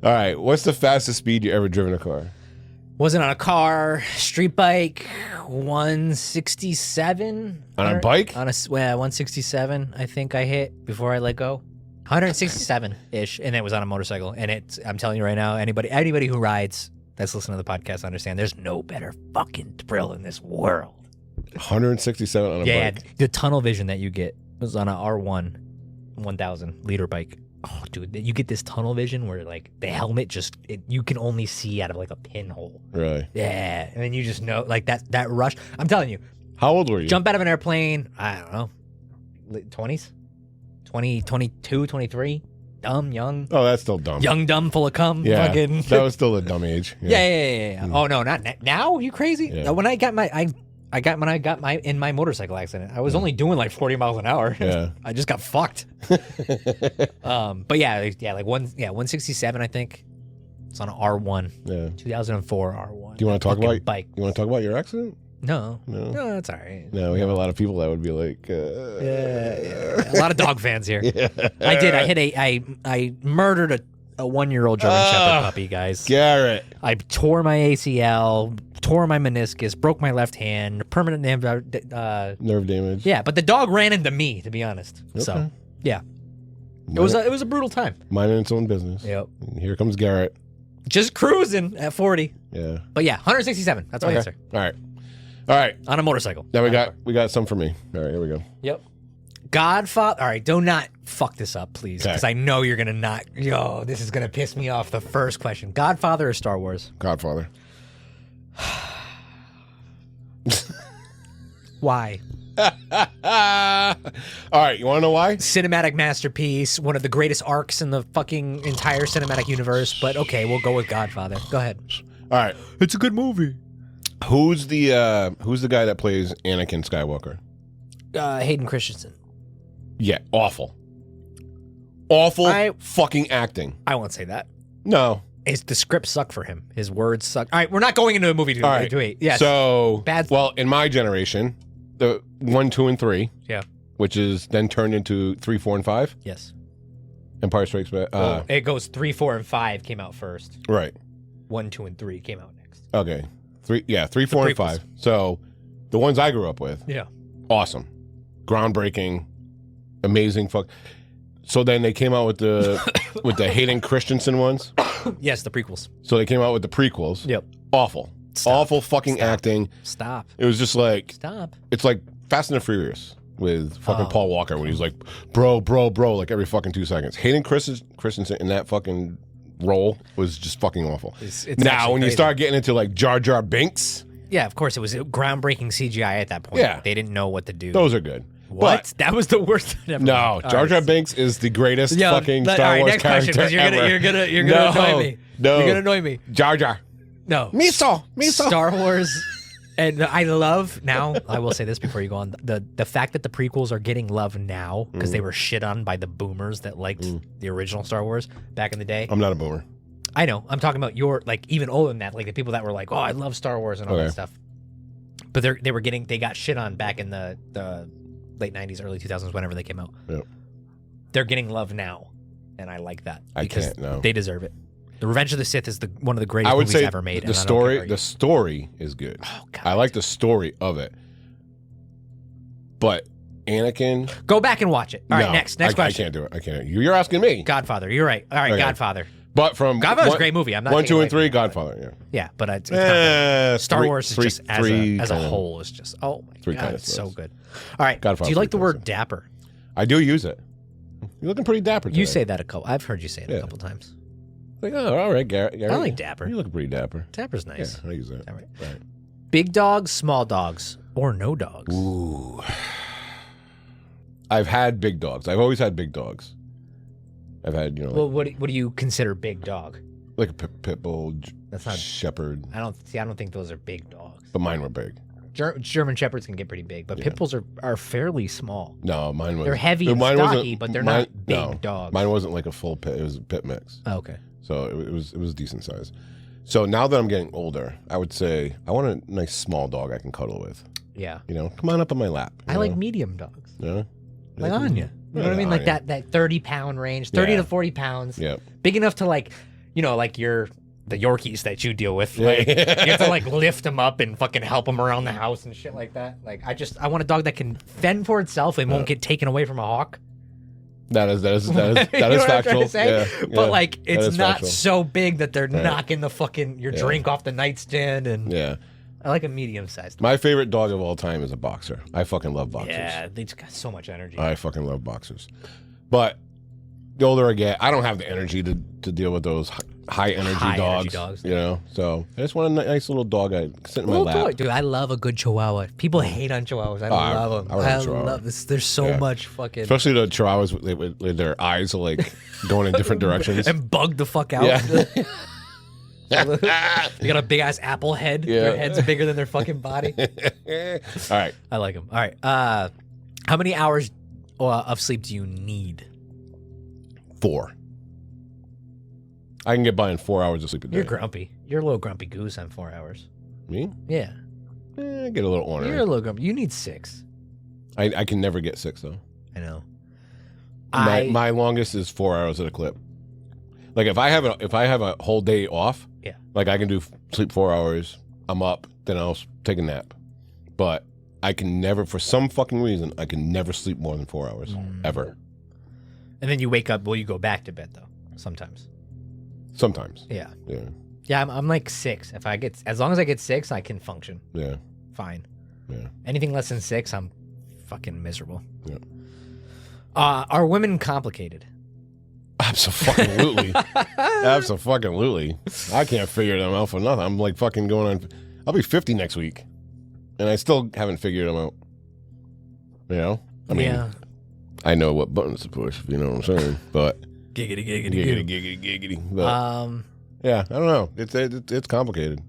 All right. What's the fastest speed you ever driven a car? Wasn't on a car, street bike, 167. On a bike? 167, I think I hit before I let go. 167-ish, and it was on a motorcycle. And I'm telling you right now, anybody who rides that's listening to the podcast understand there's no better fucking thrill in this world. 167 on a bike? The tunnel vision that you get was on a R1 1,000 liter bike. Oh, dude, you get this tunnel vision where like the helmet you can only see out of like a pinhole. Really? Yeah, and then you just know like that rush. I'm telling you. How old were you? Jump out of an airplane, I don't know, 20s? 20, 22, 23? Dumb, young. Oh, that's still dumb. Young, dumb, full of cum. Yeah, Fucking. that was still a dumb age. Yeah. Oh no, not now. You crazy? Yeah. When I got my in my motorcycle accident, I was only doing like 40 miles an hour. Yeah. I just got fucked. But yeah, like 167, I think. It's on an R1. Yeah. 2004 R1. Do you want to talk about bike? You want to talk about your accident? No, that's all right. No, we have a lot of people that would be like, Yeah. A lot of dog fans here. Yeah. I murdered a 1-year-old German Shepherd puppy, guys. Garrett. I tore my ACL, tore my meniscus, broke my left hand, permanent Nerve damage. Yeah, but the dog ran into me, to be honest. Okay. So, yeah. It was a brutal time. Minding its own business. Yep. And here comes Garrett. Just cruising at 40. Yeah. But yeah, 167. That's my answer. All right. On a motorcycle. Now we got some for me. All right, here we go. Yep. Godfather. All right, do not fuck this up, please, because I know you're gonna not. Yo, this is gonna piss me off. The first question: Godfather or Star Wars? Godfather. Why? All right, you want to know why? Cinematic masterpiece, one of the greatest arcs in the fucking entire cinematic universe. But okay, we'll go with Godfather. Go ahead. All right, it's a good movie. Who's the guy that plays Anakin Skywalker? Hayden Christensen. Yeah, awful. Awful fucking acting. I won't say that. No. The script sucked for him. His words suck. All right, we're not going into a movie to wait. Yes. So, well, in my generation, the 1, 2, and 3. Yeah. Which is then turned into 3, 4, and 5. Yes. Empire Strikes Back. It goes 3, 4, and 5 came out first. Right. 1, 2, and 3 came out next. Okay. 3, 4, and 5. So, the ones I grew up with. Yeah. Awesome. Groundbreaking. Amazing. So then they came out with the Hayden Christensen ones. Yes, the prequels. So they came out with the prequels. Yep. Awful. Awful fucking acting. Stop. It was just like... Stop. It's like Fast and the Furious with fucking Paul Walker when he's like, bro, like every fucking 2 seconds. Hayden Christensen in that fucking role was just fucking awful. It's now, when you start getting into like Jar Jar Binks... Yeah, of course. It was groundbreaking CGI at that point. Yeah. They didn't know what to do. Those are good. What? But, that was the worst ever. No, Jar Jar Binks is the greatest fucking Star Wars next character question, ever. You're gonna annoy me. No, you're gonna annoy me. Jar Jar. No, miso. Star Wars, and I love now. I will say this before you go on: the fact that the prequels are getting love now because they were shit on by the boomers that liked the original Star Wars back in the day. I'm not a boomer. I know. I'm talking about even older than that, like the people that were like, "Oh, I love Star Wars" and all that stuff. But they got shit on back in the late 90s, early 2000s, whenever they came out. Yep. They're getting love now, and I like that. I can't, no. They deserve it. The Revenge of the Sith is one of the greatest movies ever made. The story is good. Oh, God. I like the story of it. But Anakin... Go back and watch it. All right, next question. I can't do it. I can't. You're asking me. Godfather. You're right. All right, okay. Godfather. But from Godfather's a great movie. I'm not 1, 2, and 3, Godfather. Yeah. Yeah, but it's not Star Wars is just as a whole is just my God, it's so good. All right. Do you like the word dapper? I do use it. You're looking pretty dapper today. You say that I've heard you say it a couple times. Like, oh, all right, Garrett. I like dapper. You look pretty dapper. Dapper's nice. Yeah, I use that. All right. Big dogs, small dogs, or no dogs? Ooh. I've had big dogs. I've always had big dogs. I've had, well, what do you consider big dog? Like a pit bull, that's not shepherd. I don't think those are big dogs. But mine were big. German shepherds can get pretty big, but pit bulls are fairly small. No, mine was. They're heavy and stocky, but they're not big dogs. Mine wasn't like a full pit. It was a pit mix. Oh, okay. So it was decent size. So now that I'm getting older, I would say I want a nice small dog I can cuddle with. Yeah. Come on up on my lap. I like medium dogs. Yeah. Like Anya. You know what I mean? Like that 30-pound range, 30 to 40 pounds. Yeah. Big enough to like the Yorkies that you deal with. Like, you have to like lift them up and fucking help them around the house and shit like that. Like I want a dog that can fend for itself and won't get taken away from a hawk. That is factual. But like it's not factual. So big that they're knocking the fucking your drink off the nightstand and I like a medium sized. My favorite dog of all time is a boxer. I fucking love boxers. Yeah, they just got so much energy. I fucking love boxers. But the older I get, I don't have the energy to deal with those high energy dogs. So I just want a nice little dog I can sit in my lap. Toy. Dude, I love a good Chihuahua. People hate on Chihuahuas. I love them. I love this. There's so much fucking. Especially the Chihuahuas with their eyes like going in different directions and bug the fuck out. Yeah. You got a big ass apple head. Yeah. Their head's bigger than their fucking body. All right. I like them. All right. How many hours of sleep do you need? 4. I can get by in 4 hours of sleep a day. You're grumpy. You're a little grumpy goose on 4 hours. Me? Yeah. I get a little ornery. You're a little grumpy. You need 6. I can never get 6 though. I know. My longest is 4 hours at a clip. Like if I have a whole day off, like I can do sleep 4 hours. I'm up, then I'll take a nap. But I can never, for some fucking reason, I can never sleep more than 4 hours ever. And then you wake up. Well, you go back to bed though. Sometimes. Yeah. Yeah. I'm like 6. As long as I get 6, I can function. Yeah. Fine. Yeah. Anything less than 6, I'm fucking miserable. Yeah. Are women complicated? Absolutely. Absolutely. I can't figure them out for nothing. I'm like fucking going on. I'll be 50 next week, and I still haven't figured them out. You know? I mean, I know what buttons to push, if you know what I'm saying. But giggity. But, yeah, I don't know. It's complicated.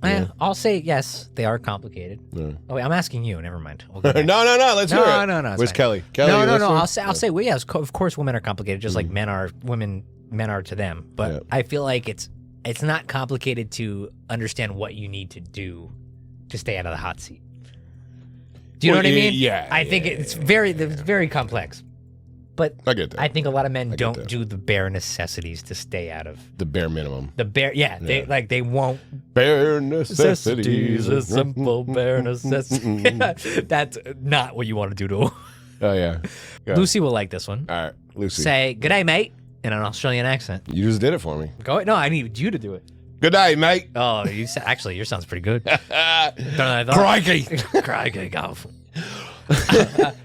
Yeah. I'll say yes, they are complicated. Yeah. Oh wait, I'm asking you. Never mind. No. Let's hear it. No. Where's Kelly? No. I'll say. Well, yes, of course, women are complicated, just like men are to them. But I feel like it's not complicated to understand what you need to do to stay out of the hot seat. Do you know what I mean? Yeah. I think it's very complex. But I get that. I think a lot of men don't do the bare necessities to stay out of the bare minimum. They won't. Bare necessities, a simple bare necessity. That's not what you want to do to him. Oh yeah. Lucy will like this one. All right, Lucy. Say good day, mate, in an Australian accent. You just did it for me. Go. No, I need you to do it. Good day, mate. Oh, actually, yours sounds pretty good. Crikey, golf.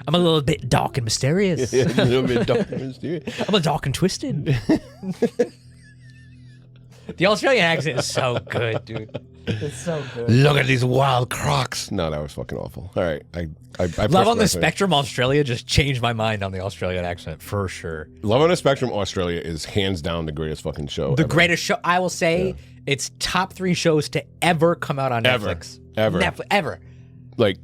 I'm a little bit dark and mysterious. A little bit dark and mysterious. I'm a dark and twisted. The Australian accent is so good, dude. It's so good. Look at these wild crocs. No, that was fucking awful. All right. I Love on the Spectrum Australia just changed my mind on the Australian accent for sure. Love on the Spectrum Australia is hands down the greatest fucking show. The greatest show. I will say it's top 3 shows to ever come out on Netflix. Ever. Like.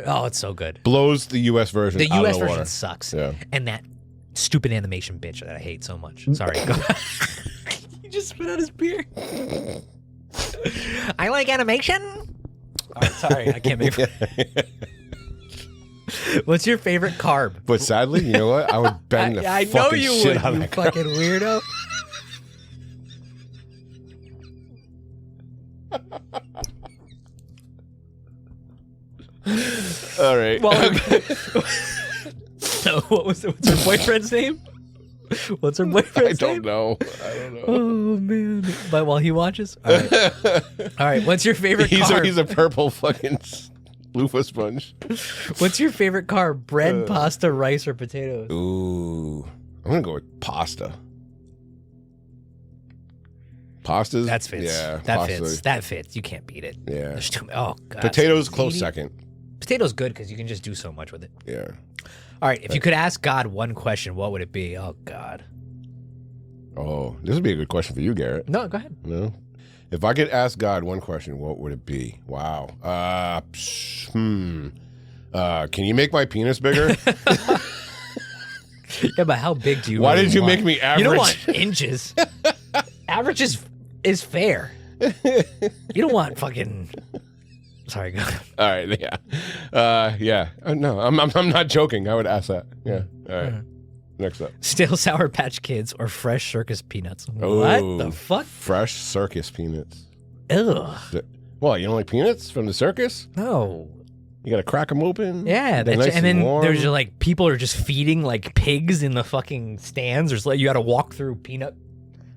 Oh, it's so good. Blows the U.S. version out of the water. The U.S. version sucks. Yeah. And that stupid animation bitch that I hate so much. Sorry. He just spit out his beer. I like animation. All right, sorry. I can't make it. What's your favorite carb? But sadly, you know what? I would bang the fucking shit out of that carb. Fucking weirdo. All right. Well, so what's her boyfriend's name? What's her boyfriend's name? I don't know. Oh man! But while he watches, all right. What's your favorite carb? He's a purple fucking loofah sponge. What's your favorite carb? Bread, pasta, rice, or potatoes? Ooh, I'm gonna go with pasta. Pastas. That fits. Yeah, that fits. You can't beat it. Yeah. There's too many. Oh god. Potatoes close second. Potatoes good because you can just do so much with it. Yeah. All right. If you could ask God one question, what would it be? Oh God. Oh, this would be a good question for you, Garrett. No, go ahead. No. If I could ask God one question, what would it be? Wow. Can you make my penis bigger? Yeah, but how big do you? Why did you make me average? You don't want inches. Average is fair. You don't want fucking. Sorry, go ahead. All right, yeah. No, I'm not joking. I would ask that. Yeah. All right. Next up. Stale Sour Patch Kids or fresh circus peanuts? Ooh, what the fuck? Fresh circus peanuts. Ugh. Well, you don't like peanuts from the circus? No. You gotta crack them open. Yeah, nice and then warm. there's like people are just feeding like pigs in the fucking stands. There's like you got to walk through peanut.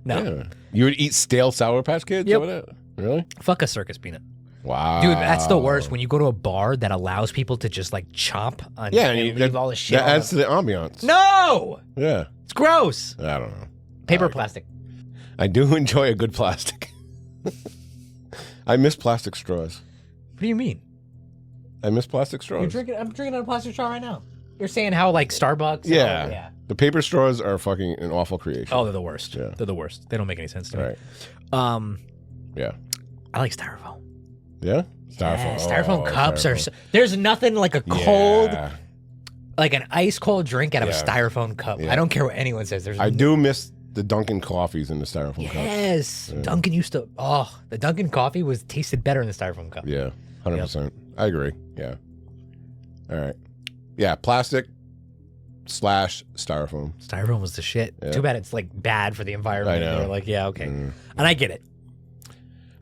No. Yeah. You would eat stale Sour Patch Kids? Yep. Really? Fuck a circus peanut. Wow. Dude, that's the worst. When you go to a bar that allows people to just like chomp on and leave all the shit. That adds to the ambiance. No! Yeah. It's gross. I don't know. Paper plastic. I do enjoy a good plastic. I miss plastic straws. What do you mean? I miss plastic straws. I'm drinking out a plastic straw right now. You're saying how like Starbucks? Yeah. Yeah. The paper straws are fucking an awful creation. Oh, they're the worst. Yeah. They're the worst. They don't make any sense to me. Right. Yeah. I like styrofoam. Yeah? Styrofoam. Yeah, styrofoam cups are. There's nothing like a cold, like an ice cold drink out of a styrofoam cup. Yeah. I don't care what anyone says. I do miss the Dunkin' coffees in the styrofoam cup. Yes. Yeah. Dunkin' used to. Oh, the Dunkin' coffee tasted better in the styrofoam cup. Yeah. 100%. I agree. Yeah. All right. Yeah. Plastic / styrofoam. Styrofoam was the shit. Yeah. Too bad it's like bad for the environment. I know. They're like, yeah, okay. And I get it.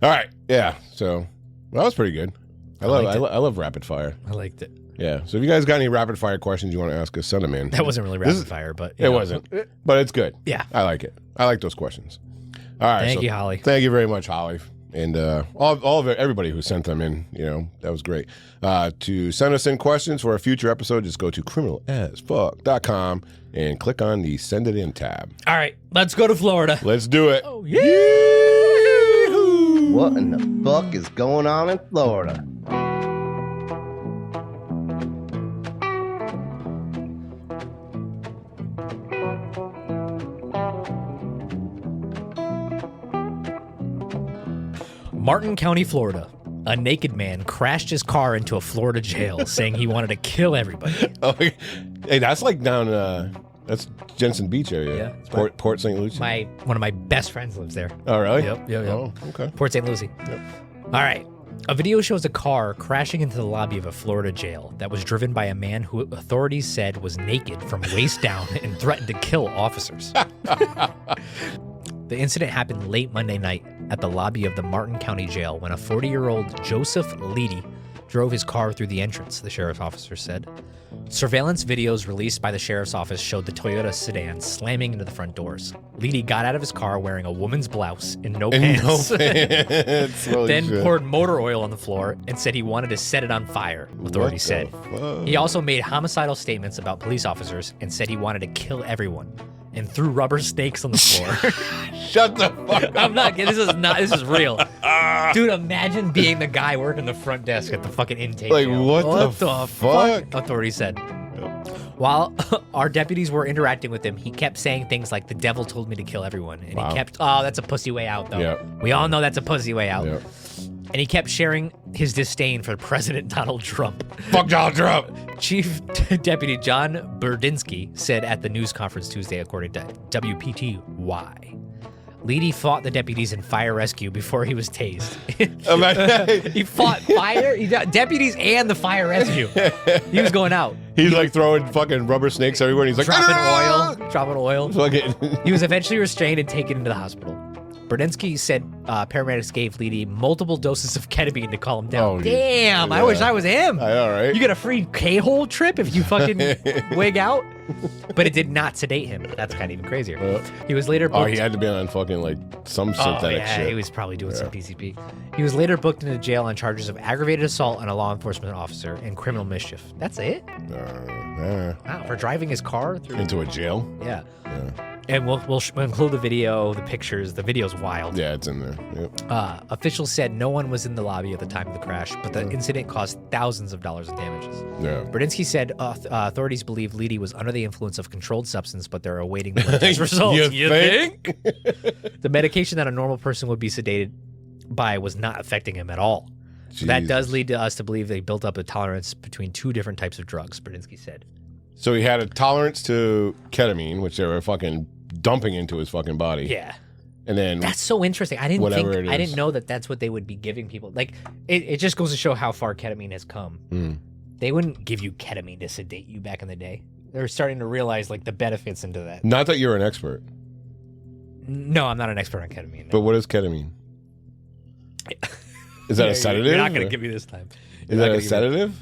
All right. Yeah. So that was pretty good. I love rapid fire. I liked it. Yeah. So if you guys got any rapid fire questions you want to ask us, send them in. That wasn't really rapid fire, but it wasn't. But it's good. Yeah. I like it. I like those questions. All right. Thank you, Holly. Thank you very much, Holly. And all of it, everybody who sent them in, that was great. To send us in questions for a future episode, just go to criminalasfuck.com and click on the Send It In tab. All right, let's go to Florida. Let's do it. Oh, yeah. What in the fuck is going on in Florida? Martin County, Florida. A naked man crashed his car into a Florida jail, saying he wanted to kill everybody. Oh, hey, that's like down, that's Jensen Beach area. Yeah. Port St. Lucie. One of my best friends lives there. Oh, really? Yep. Oh, okay. Port St. Lucie. Yep. All right. A video shows a car crashing into the lobby of a Florida jail that was driven by a man who authorities said was naked from waist down and threatened to kill officers. The incident happened late Monday night at the lobby of the Martin County Jail when a 40-year-old Joseph Leedy drove his car through the entrance, the sheriff's officer said. Surveillance videos released by the sheriff's office showed the Toyota sedan slamming into the front doors. Leedy got out of his car wearing a woman's blouse and no pants. Then poured motor oil on the floor and said he wanted to set it on fire, authorities said. He also made homicidal statements about police officers and said he wanted to kill everyone and threw rubber snakes on the floor. Shut the fuck up. I'm not kidding. This is real. Dude, imagine being the guy working the front desk at the fucking intake. Like, jail. what the fuck? Authorities said. While our deputies were interacting with him, he kept saying things like, the devil told me to kill everyone. And he kept, that's a pussy way out, though. Yep. We all know that's a pussy way out. Yep. And he kept sharing his disdain for President Donald Trump. Fuck Donald Trump. Chief Deputy John Burdinsky said at the news conference Tuesday, according to WPTY. Leedy fought the deputies in fire rescue before he was tased. He fought deputies and the fire rescue. He was going out. He's like throwing fucking rubber snakes everywhere. And he's like dropping oil. He was eventually restrained and taken into the hospital. Burdinsky said paramedics gave Leedy multiple doses of ketamine to calm him down. Oh, damn, I wish I was him. I know, right? You get a free K-hole trip if you fucking wig out. But it did not sedate him. That's kind of even crazier. He was later booked. Oh, he had to be on fucking like some synthetic shit. He was probably doing some PCP. He was later booked into jail on charges of aggravated assault on a law enforcement officer and criminal mischief. That's it? Wow, for driving his car through into a jail? Yeah. And we'll include the video, the pictures. The video's wild. Yeah, it's in there. Yep. Officials said no one was in the lobby at the time of the crash, but the incident caused thousands of dollars in damages. Yeah. Burdinsky said authorities believe Leedy was under the influence of controlled substance, but they're awaiting the test results. You think? The medication that a normal person would be sedated by was not affecting him at all. So that does lead to us to believe they built up a tolerance between two different types of drugs, Burdinsky said. So he had a tolerance to ketamine, which they were fucking dumping into his fucking body. Yeah. And then that's so interesting. I didn't know that that's what they would be giving people. Like, it just goes to show how far ketamine has come. They wouldn't give you ketamine to sedate you back in the day. They're starting to realize like the benefits into that. Not that you're an expert. No, I'm not an expert on ketamine. No. But what is ketamine? Is that a sedative? You're not going to give me this time. Is that a sedative?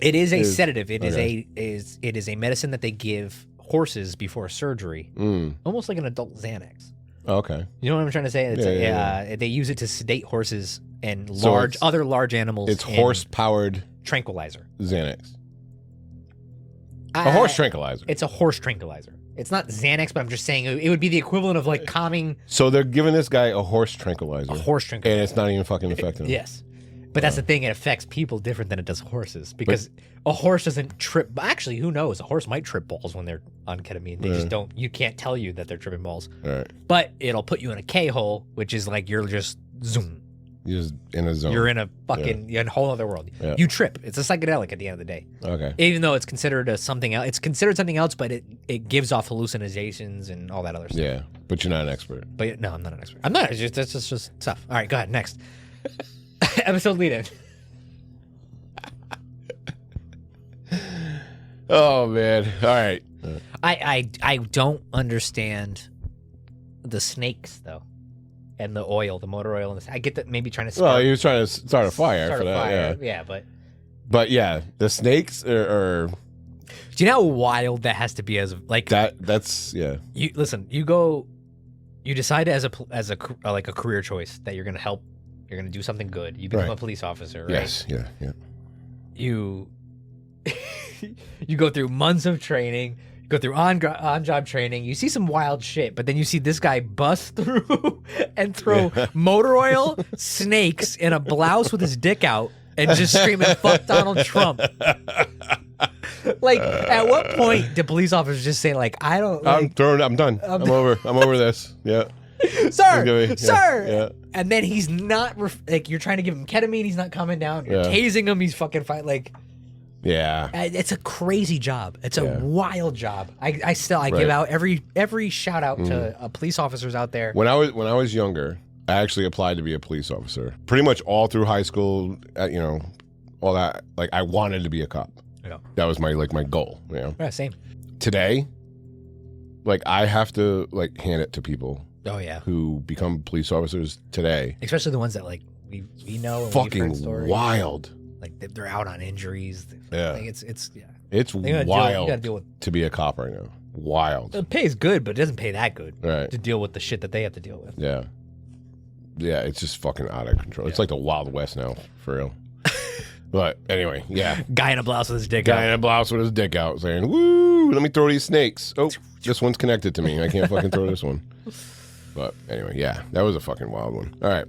It is a sedative. It is a medicine that they give horses before surgery, almost like an adult Xanax. Okay. You know what I'm trying to say? It's They use it to sedate horses and other large animals. It's horse-powered tranquilizer. Xanax. A horse tranquilizer. It's a horse tranquilizer. It's not Xanax, but I'm just saying it would be the equivalent of like calming. So they're giving this guy a horse tranquilizer. A horse tranquilizer. And it's not even fucking affecting him. Yes. But that's the thing, it affects people different than it does horses. Because a horse doesn't trip. Actually, who knows? A horse might trip balls when they're on ketamine. They just don't. You can't tell you that they're tripping balls. Right. But it'll put you in a K-hole, which is like you're just zoom. You're just in a zone. You're in a fucking you're in a whole other world. Yeah. You trip. It's a psychedelic at the end of the day. Okay. Even though it's considered something else. It's considered something else, but it gives off hallucinations and all that other stuff. Yeah, but you're not an expert. But no, I'm not an expert. I'm not. That's just stuff. All right, go ahead. Next. Episode lead-in. Oh man! All right. I don't understand the snakes though, and the oil, the motor oil, and I get that maybe trying to. Well, he was trying to start a fire for that. Yeah, but yeah, the snakes are. Do you know how wild that has to be as like that? That's yeah. You listen. You go. You decide as a career choice that you're going to help You're going to do something good. You become a police officer, right? Yes, yeah. You go through months of training, you go through on-job training, you see some wild shit, but then you see this guy bust through and throw motor oil, snakes, in a blouse with his dick out and just screaming, fuck Donald Trump. Like, at what point do police officers just say, like, I don't... Like, I'm done. I'm over this. Yeah. Sir! Yeah. And then he's not... like, you're trying to give him ketamine, he's not coming down. You're tasing him, he's fucking fighting. Like... Yeah. It's a crazy job. It's a wild job. I give out every shout out to police officers out there. When I was younger, I actually applied to be a police officer. Pretty much all through high school, all that. Like, I wanted to be a cop. Yeah. That was my goal. Yeah, same. Today, like, I have to hand it to people. Oh yeah. Who become police officers today? Especially the ones that we know. And fucking we've heard stories. Wild. Like they're out on injuries. Yeah. Like it's wild to be a cop right now. Wild. The pay is good, but it doesn't pay that good to deal with the shit that they have to deal with. Yeah. Yeah, it's just fucking out of control. It's like the Wild West now, for real. But anyway, yeah. Guy in a blouse with his dick out. Guy in a blouse with his dick out saying, woo, let me throw these snakes. Oh, this one's connected to me. I can't fucking throw this one. But anyway, yeah, that was a fucking wild one. All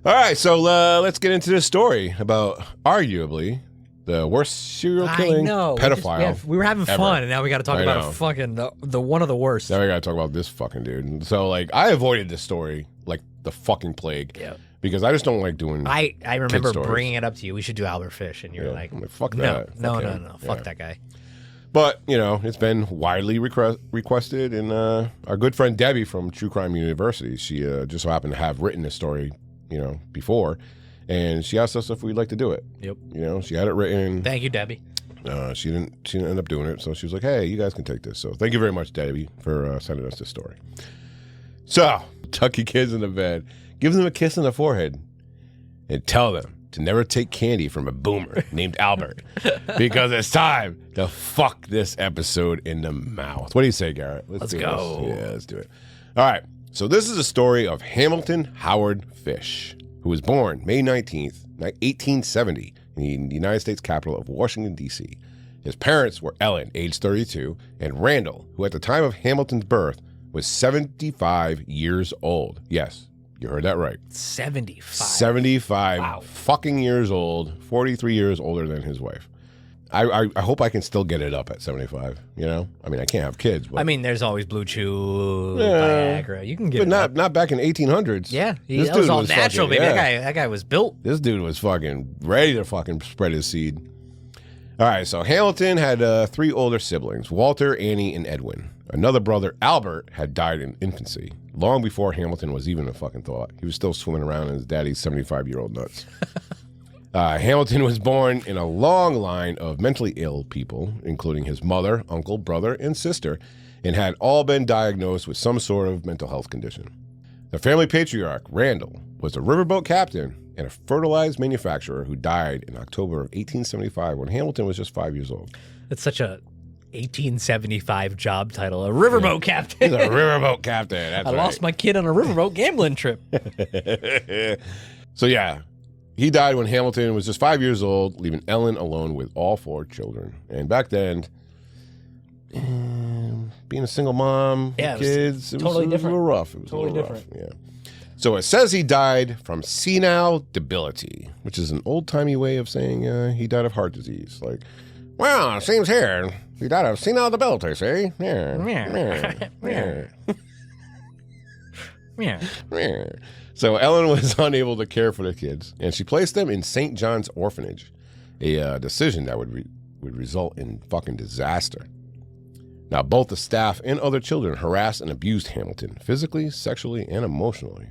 right, so let's get into this story about arguably the worst serial killing pedophile. We were having ever. fun, and now we got to talk about fucking the one of the worst. Now we got to talk about this fucking dude. So I avoided this story like the fucking plague. Yeah. Because I just don't like doing. I remember bringing it up to you. We should do Albert Fish, and you're like, fuck that. No, fuck that guy. But it's been widely requested, and our good friend Debbie from True Crime University, she just so happened to have written this story, before, and she asked us if we'd like to do it. Yep. She had it written. Thank you, Debbie. She didn't end up doing it, so she was like, "Hey, you guys can take this." So thank you very much, Debbie, for sending us this story. So tuck your kids in the bed. Give them a kiss on the forehead and tell them to never take candy from a boomer named Albert because it's time to fuck this episode in the mouth. What do you say, Garrett? Let's go. Yeah, let's do it. All right. So this is a story of Hamilton Howard Fish, who was born May 19th, 1870 in the United States capital of Washington, D.C. His parents were Ellen, age 32, and Randall, who at the time of Hamilton's birth was 75 years old. Yes. You heard that right. 75. 75 fucking years old, 43 years older than his wife. I hope I can still get it up at 75, I mean, I can't have kids. But, there's always Blue Chew, Viagra. You can get but not back in 1800s. Yeah. That was all natural, baby. That guy was built. This dude was fucking ready to fucking spread his seed. All right, so Hamilton had 3 older siblings, Walter, Annie, and Edwin. Another brother, Albert, had died in infancy, long before Hamilton was even a fucking thought. He was still swimming around in his daddy's 75-year-old nuts. Hamilton was born in a long line of mentally ill people, including his mother, uncle, brother, and sister, and had all been diagnosed with some sort of mental health condition. The family patriarch, Randall, was a riverboat captain and a fertilizer manufacturer who died in October of 1875 when Hamilton was just 5 years old. It's such a 1875 job title, a riverboat captain. He's a riverboat captain. That's I lost my kid on a riverboat gambling trip. So yeah, he died when Hamilton was just 5 years old, leaving Ellen alone with all 4 children. And back then, being a single mom, kids, it was a little rough. It was totally a little different. rough. Yeah. So it says he died from senile debility, which is an old-timey way of saying he died of heart disease. Like, well, it seems here he died of senile debility, see? Yeah. So Ellen was unable to care for the kids, and she placed them in St. John's Orphanage, a decision that would result in fucking disaster. Now, both the staff and other children harassed and abused Hamilton physically, sexually, and emotionally.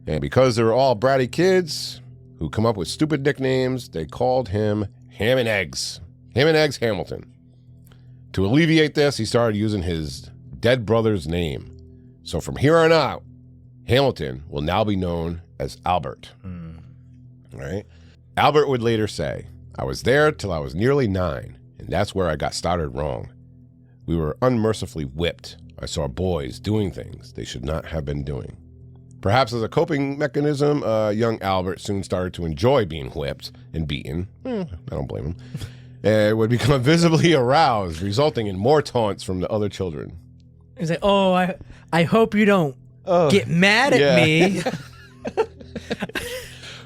And because they were all bratty kids who come up with stupid nicknames, they called him Ham and Eggs. Ham and Eggs Hamilton. To alleviate this, he started using his dead brother's name. So from here on out, Hamilton will now be known as Albert. All right? Albert would later say, I was there till I was nearly 9, and that's where I got started wrong. We were unmercifully whipped. I saw boys doing things they should not have been doing. Perhaps as a coping mechanism, young Albert soon started to enjoy being whipped and beaten. I don't blame him. And would become visibly aroused, resulting in more taunts from the other children. He's like, oh, I hope you don't get mad at me.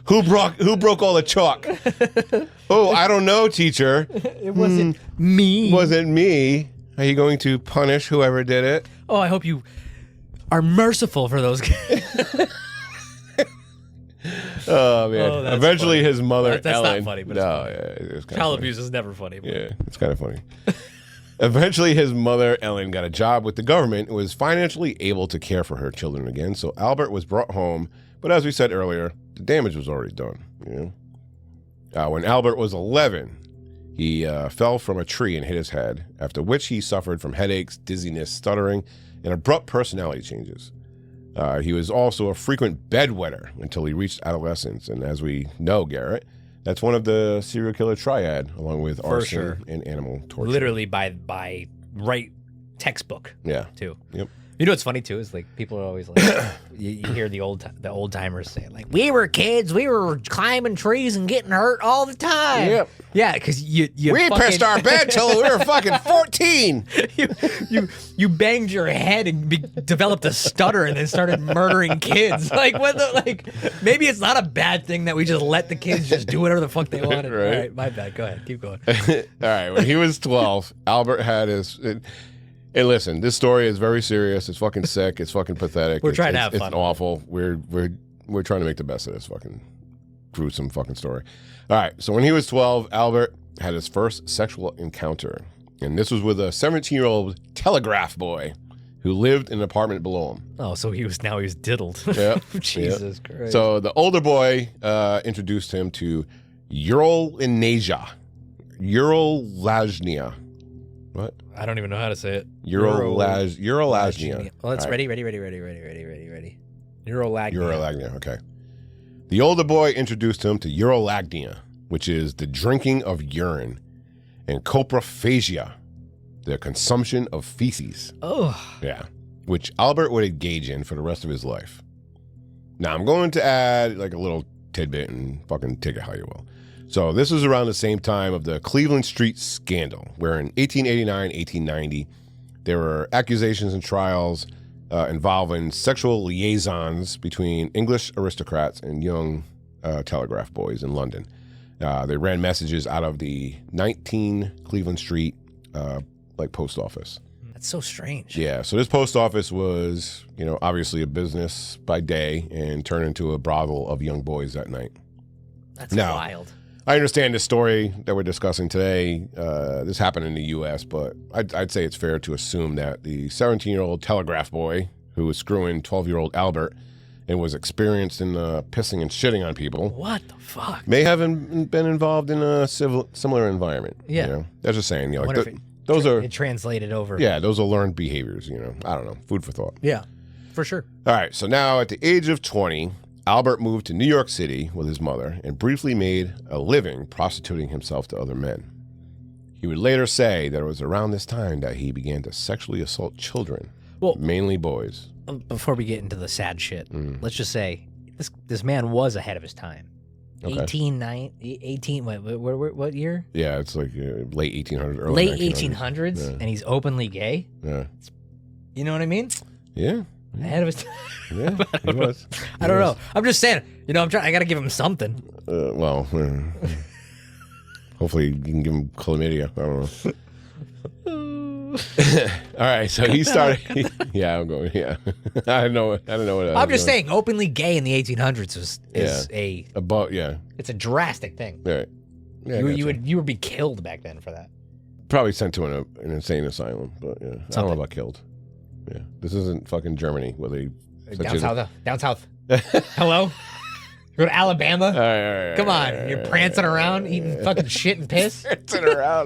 Who broke all the chalk? Oh, I don't know, teacher. It wasn't me. Wasn't me. Are you going to punish whoever did it? Oh, I hope you are merciful for those kids. Oh, man. Oh, that's Eventually funny. h's mother, That's Ellen. not funny, but no, it's kind child of abuse is never funny. But. Yeah, it's kind of funny. Eventually, his mother, Ellen, got a job with the government and was financially able to care for her children again. So Albert was brought home. But as we said earlier, the damage was already done. You know? When Albert was 11, he fell from a tree and hit his head, after which he suffered from headaches, dizziness, stuttering, and abrupt personality changes. He was also a frequent bedwetter until he reached adolescence. And as we know, Garrett, that's one of the serial killer triad, along with arson and animal torture. Literally by right textbook. Yeah. Too. Yep. You know what's funny too is like people are always like you hear the old timers say like we were kids, we were climbing trees and getting hurt all the time. Yep. Yeah, because we pissed our bed till we were fucking 14. you banged your head and developed a stutter and then started murdering kids. Like maybe it's not a bad thing that we just let the kids just do whatever the fuck they wanted. Right. All right, my bad. Go ahead, keep going. All right, when he was 12, Albert had his. And listen, this story is very serious. It's fucking sick. It's fucking pathetic. We're trying to have fun. It's awful. We're trying to make the best of this fucking gruesome fucking story. All right. So when he was 12, Albert had his first sexual encounter, and this was with a 17-year-old telegraph boy who lived in an apartment below him. Oh, so he was diddled. Yeah. Jesus Christ. So the older boy introduced him to urolagnia. What? I don't even know how to say it. Urolagnia. Well, it's All ready. right. Urolagnia. Okay. The older boy introduced him to urolagnia, which is the drinking of urine, and coprophagia, the consumption of feces. Oh. Yeah. Which Albert would engage in for the rest of his life. Now, I'm going to add like a little tidbit and fucking take it how you will. So this was around the same time of the Cleveland Street scandal, where in 1889, 1890, there were accusations and trials involving sexual liaisons between English aristocrats and young telegraph boys in London. They ran messages out of the 19 Cleveland Street post office. That's so strange. Yeah, so this post office was, obviously a business by day and turned into a brothel of young boys at night. That's wild. I understand this story that we're discussing today. This happened in the U.S., but I'd say it's fair to assume that the 17-year-old telegraph boy who was screwing 12-year-old Albert and was experienced in pissing and shitting on people. What the fuck? May have been involved in a similar environment. Yeah. That's just saying. It translated over. Yeah, those are learned behaviors. I don't know. Food for thought. Yeah, for sure. All right. So now at the age of 20, Albert moved to New York City with his mother and briefly made a living prostituting himself to other men. He would later say that it was around this time that he began to sexually assault children, mainly boys. Before we get into the sad shit, let's just say this man was ahead of his time. Okay. 18, what year? Yeah, it's like late 1800s, early late 1800s, yeah. And he's openly gay? Yeah. You know what I mean? Yeah. Ahead of his time. Yeah, he was. I don't know. I'm just saying, I got to give him something. Hopefully you can give him chlamydia. I don't know. All right, so he started. Yeah, I'm going. Yeah, I don't know what. I'm just saying, openly gay in the 1800s is yeah. It's a drastic thing. Right. Yeah, you would be killed back then for that. Probably sent to an insane asylum, but yeah, I don't know about killed. Yeah, this isn't fucking Germany where they down south. Hello. Go to Alabama. All right, come on, you're prancing around eating fucking shit and piss.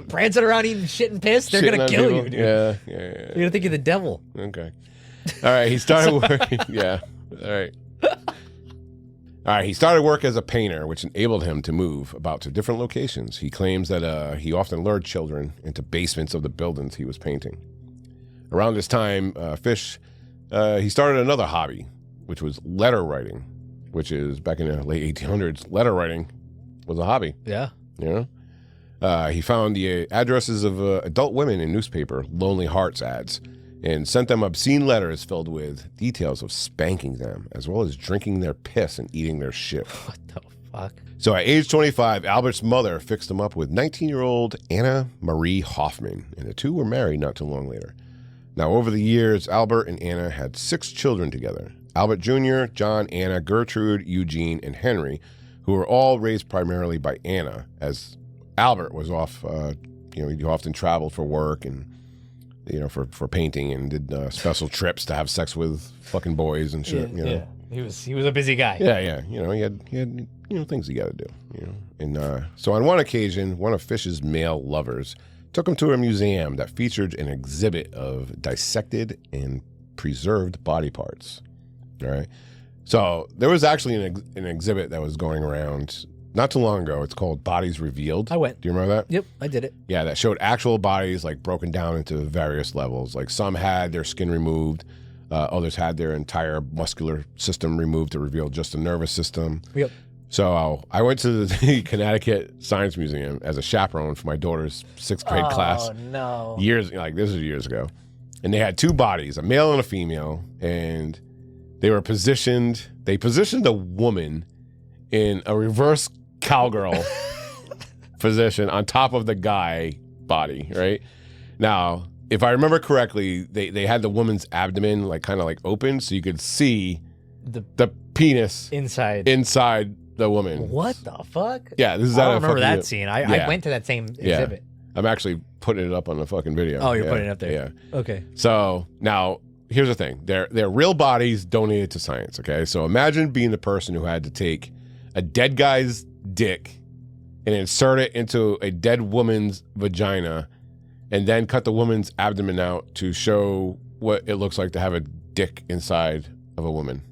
prancing around eating shit and piss. They're gonna kill you, dude. Yeah. You're gonna think you're the devil. Okay. All right. He started working. Yeah. All right. He started work as a painter, which enabled him to move about to different locations. He claims that he often lured children into basements of the buildings he was painting. Around this time, he started another hobby, which was letter writing, which is back in the late 1800s. Letter writing was a hobby. Yeah. You know? He found the addresses of adult women in newspaper Lonely Hearts ads and sent them obscene letters filled with details of spanking them, as well as drinking their piss and eating their shit. What the fuck? So at age 25, Albert's mother fixed him up with 19-year-old Anna Marie Hoffman, and the two were married not too long later. Now, over the years, Albert and Anna had 6 children together. Albert Jr., John, Anna, Gertrude, Eugene, and Henry, who were all raised primarily by Anna, as Albert was off, he often traveled for work and, for painting and did special trips to have sex with fucking boys and shit. Yeah. He was a busy guy. Yeah. He had things he got to do. And so on one occasion, one of Fish's male lovers took him to a museum that featured an exhibit of dissected and preserved body parts. All right. So there was actually an exhibit that was going around not too long ago. It's called Bodies Revealed. I went. Do you remember that? Yep, I did it. Yeah, that showed actual bodies like broken down into various levels. Like some had their skin removed. Others had their entire muscular system removed to reveal just the nervous system. Yep. So I went to the Connecticut Science Museum as a chaperone for my daughter's 6th grade class. Oh, no. This is years ago. And they had 2 bodies, a male and a female, and they positioned a woman in a reverse cowgirl position on top of the guy body, right? Now, if I remember correctly, they had the woman's abdomen kind of open so you could see the penis inside the woman. What the fuck? Yeah, this is. I don't remember that scene. I went to that same exhibit. I'm actually putting it up on the fucking video. Oh, you're putting it up there. Yeah. Okay. So now here's the thing: they're real bodies donated to science. Okay, so imagine being the person who had to take a dead guy's dick and insert it into a dead woman's vagina, and then cut the woman's abdomen out to show what it looks like to have a dick inside of a woman.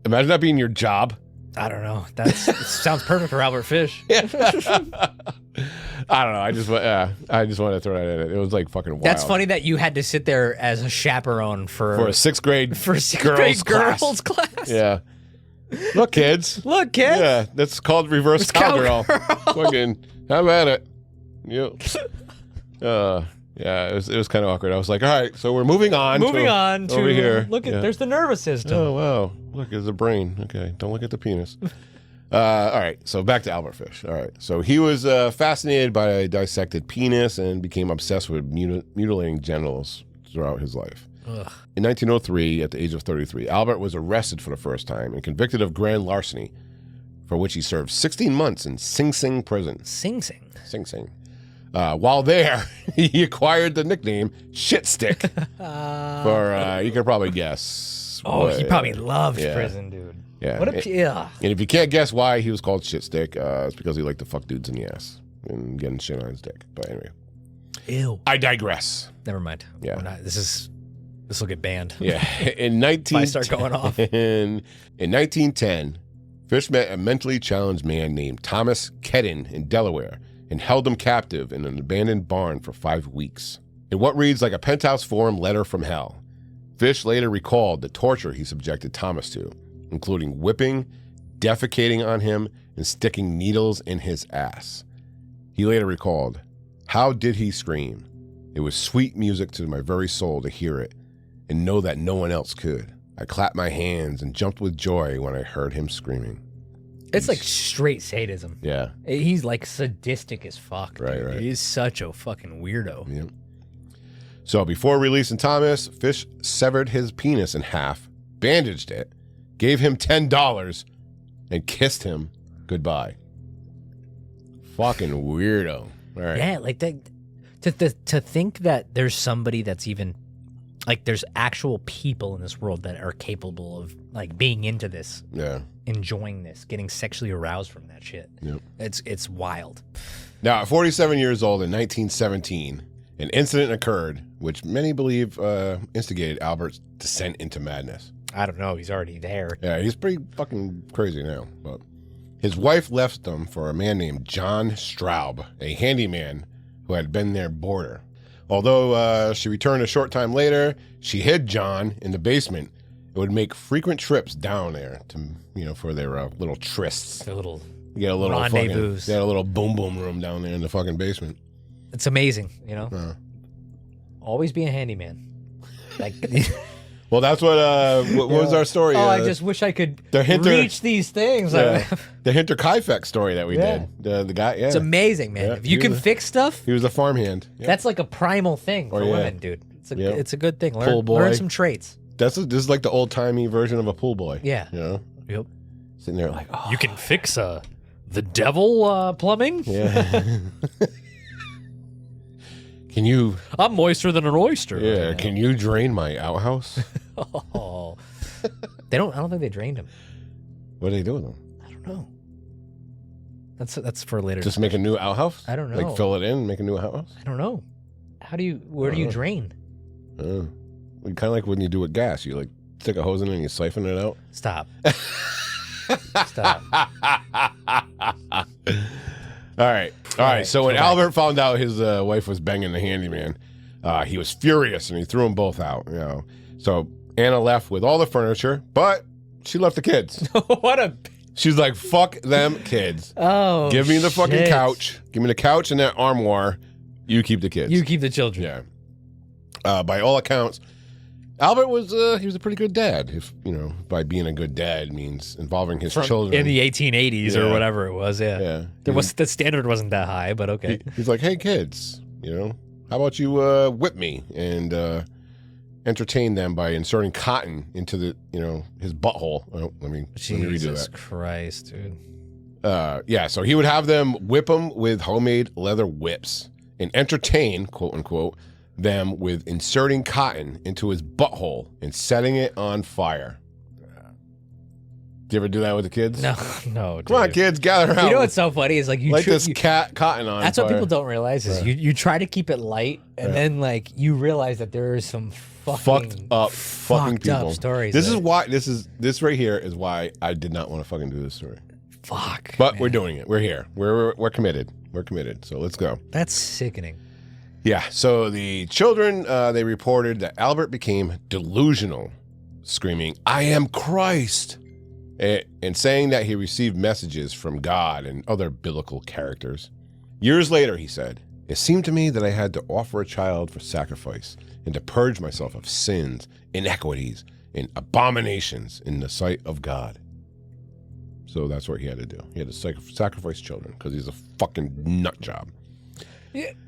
Imagine that being your job. I don't know. It sounds perfect for Albert Fish. I don't know. I just wanted to throw that in. It was fucking wild. That's funny that you had to sit there as a chaperation for a 6th grade girls class. Yeah. Look, kids. Yeah, that's called reverse cowgirl. Fucking, have at it. Yep. Yeah, it was kind of awkward. I was like, all right, so we're moving on. To over here. Look at there's the nervous system. Oh wow, look, there's a brain. Okay, don't look at the penis. All right, so back to Albert Fish. All right, so he was fascinated by a dissected penis and became obsessed with mutilating genitals throughout his life. Ugh. In 1903, at the age of 33, Albert was arrested for the first time and convicted of grand larceny, for which he served 16 months in Sing Sing prison. Sing Sing. Sing Sing. While there, he acquired the nickname Shit Stick. For you can probably guess. Oh, he probably loved prison, dude. Yeah. What a And if you can't guess why he was called Shit Stick, it's because he liked to fuck dudes in the ass and getting shit on his dick. But anyway. Ew. I digress. Never mind. Yeah. This will get banned. Yeah. If I start going off. In 1910, Fish met a mentally challenged man named Thomas Kedden in Delaware and held him captive in an abandoned barn for 5 weeks. In what reads like a penthouse forum letter from hell, Fish later recalled the torture he subjected Thomas to, including whipping, defecating on him, and sticking needles in his ass. He later recalled, "How did he scream? It was sweet music to my very soul to hear it and know that no one else could. I clapped my hands and jumped with joy when I heard him screaming." It's straight sadism. Yeah. He's sadistic as fuck. Right. He's such a fucking weirdo. Yep. So before releasing Thomas, Fish severed his penis in half, bandaged it, gave him $10, and kissed him goodbye. Fucking weirdo. All right. Yeah, to think that there's somebody that's even there's actual people in this world that are capable of being into this. Yeah. Enjoying this, getting sexually aroused from that shit. Yep. It's wild. Now, at 47 years old in 1917, an incident occurred which many believe instigated Albert's descent into madness. I don't know. He's already there. Yeah, he's pretty fucking crazy now. But his wife left him for a man named John Straub, a handyman who had been their boarder. Although she returned a short time later, she hid John in the basement and would make frequent trips down there to, for their little trysts. Their little rendezvous. They had a little boom room down there in the fucking basement. It's amazing, Always be a handyman. Like, well, that's what was our story? I just wish I could reach these things. The Hinterkaifeck story that we did. The guy, It's amazing, man. If you can fix stuff. He was a farmhand. Yeah. That's like a primal thing for women, dude. It's a good thing. Learn some traits. This is like the old-timey version of a pool boy. Yeah. Yep. Sitting there like, you can fix the devil plumbing? Yeah. Can you... I'm moister than an oyster. Yeah, can you drain my outhouse? Oh. I don't think they drained him. What do they do with him? I don't know. That's for later. Just make a new outhouse? I don't know. Like fill it in and make a new outhouse? I don't know. Where do you drain? Kind of like when you do with gas. You like stick a hose in it and you siphon it out. Stop. Stop. All right. So when Albert found out his wife was banging the handyman, he was furious and he threw them both out. So Anna left with all the furniture, but she left the kids. She's like, fuck them kids. Oh, give me the fucking couch. Give me the couch and that armoire. You keep the kids. You keep the children. Yeah. By all accounts, Albert was he was a pretty good dad. If by being a good dad means involving his children in the 1880s or whatever it was. Yeah. The standard wasn't that high, but okay. He's like, hey kids, how about you whip me and entertain them by inserting cotton into the his butthole. Let me redo that. Jesus Christ, dude. So he would have them whip him with homemade leather whips and entertain, quote unquote, them with inserting cotton into his butthole and setting it on fire. Do you ever do that with the kids? No. Come on, kids, gather around. You know what's so funny is like you light this cotton on. That's fire. What people don't realize is you try to keep it light, and then like you realize that there is some fucked up people. Stories. This right here is why I did not want to fucking do this story. Fuck. But we're doing it. We're here. We're committed. We're committed. So let's go. That's sickening. Yeah, so the children, they reported that Albert became delusional, screaming, I am Christ, and saying that he received messages from God and other biblical characters. Years later, he said, it seemed to me that I had to offer a child for sacrifice and to purge myself of sins, inequities, and abominations in the sight of God. So that's what he had to do. He had to sacrifice children because he's a fucking nut job.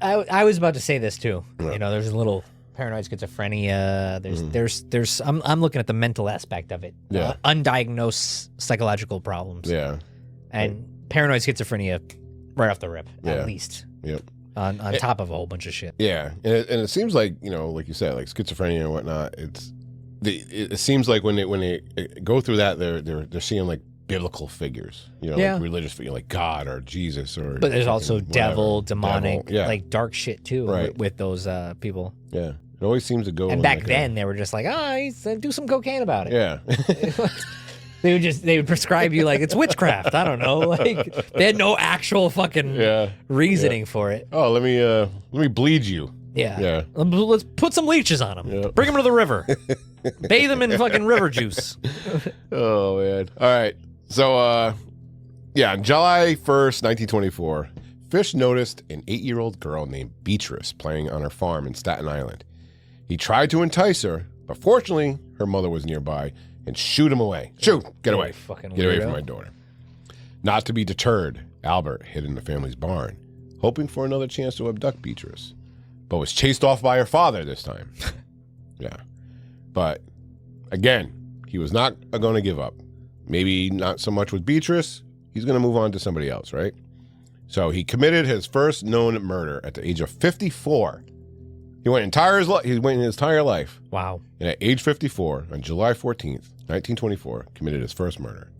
I was about to say this too. Right. There's a little paranoid schizophrenia. There's I'm looking at the mental aspect of it. Yeah. Undiagnosed psychological problems. Yeah. And paranoid schizophrenia right off the rip, at least. Yep. On top of a whole bunch of shit. Yeah. And it seems like, like you said, like schizophrenia and whatnot, it seems like when they go through that, they're seeing like biblical figures, like religious figures, like God or Jesus, but there's also devil, demonic, like dark shit too, right? with those people. Yeah, it always seems to go. And back then, they were just like, do some cocaine about it. Yeah, they would prescribe you like it's witchcraft. I don't know, like they had no actual fucking reasoning for it. Oh, let me bleed you. Yeah. Let's put some leeches on them. Yeah. Bring them to the river. Bathe them in fucking river juice. Oh man! All right. So, on July 1st, 1924, Fish noticed an 8-year-old girl named Beatrice playing on her farm in Staten Island. He tried to entice her, but fortunately, her mother was nearby and shooed him away. Shoot! Get away. Get away from my daughter. Not to be deterred, Albert hid in the family's barn, hoping for another chance to abduct Beatrice, but was chased off by her father this time. But, again, he was not going to give up. Maybe not so much with Beatrice. He's going to move on to somebody else, right? So he committed his first known murder at the age of 54. He went his entire life. Wow. And at age 54, on July 14th, 1924, committed his first murder.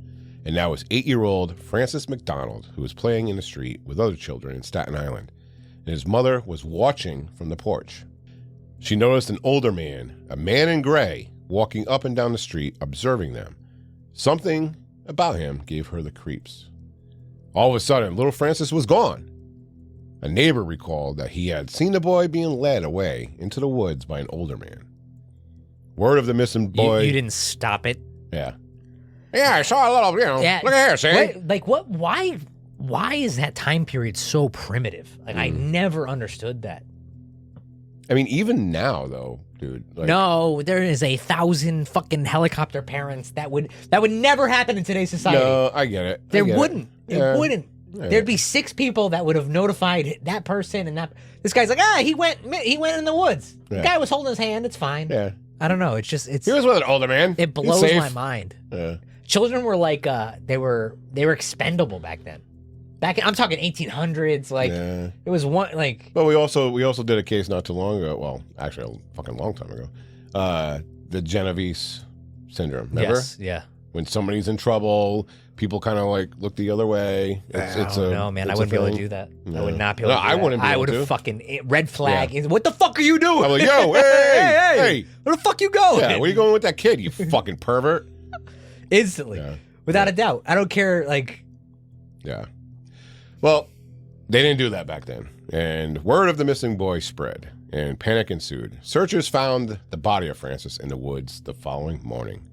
And that was 8-year-old Frances McDonald, who was playing in the street with other children in Staten Island. And his mother was watching from the porch. She noticed an older man, a man in gray, walking up and down the street, observing them. Something about him gave her the creeps. All of a sudden, little Frances was gone. A neighbor recalled that he had seen the boy being led away into the woods by an older man. Word of the missing boy... You didn't stop it? Yeah. Yeah, I saw a little, look at here, see? What, why is that time period so primitive? Like, I never understood that. I mean, even now, though, dude. No, there is 1,000 fucking helicopter parents that would never happen in today's society. No, I get it. There wouldn't. It wouldn't. Yeah. There'd be 6 people that would have notified that person, and that this guy's like, he went in the woods. The guy was holding his hand. It's fine. Yeah. I don't know. It's he was with an older man. It blows my mind. Yeah. Children were like they were expendable back then. I'm talking 1800s. Like it was one like. But we also did a case not too long ago. Well, actually, a fucking long time ago. The Genovese syndrome. Remember? Yes. Yeah. When somebody's in trouble, people kind of like look the other way. No, man, I wouldn't be able to do that. No. I would not be able to do that. I wouldn't be able to. I would have fucking red flag. Yeah. What the fuck are you doing? I'm like, yo, hey, where the fuck you going? Yeah, where you going with that kid, you fucking pervert? Instantly. Yeah. Without a doubt. I don't care, like... Yeah. Well, they didn't do that back then. And word of the missing boy spread, and panic ensued. Searchers found the body of Francis in the woods the following morning.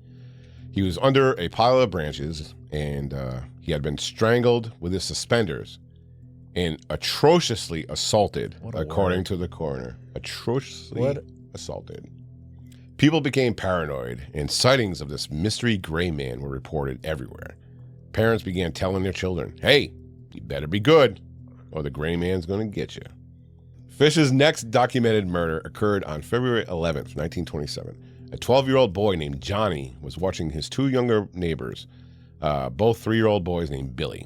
He was under a pile of branches, and he had been strangled with his suspenders and atrociously assaulted, according to the coroner. Atrociously assaulted. People became paranoid, and sightings of this mystery gray man were reported everywhere. Parents began telling their children, hey, you better be good, or the gray man's going to get you. Fish's next documented murder occurred on February 11th, 1927. A 12-year-old boy named Johnny was watching his 2 younger neighbors, both 3-year-old boys named Billy.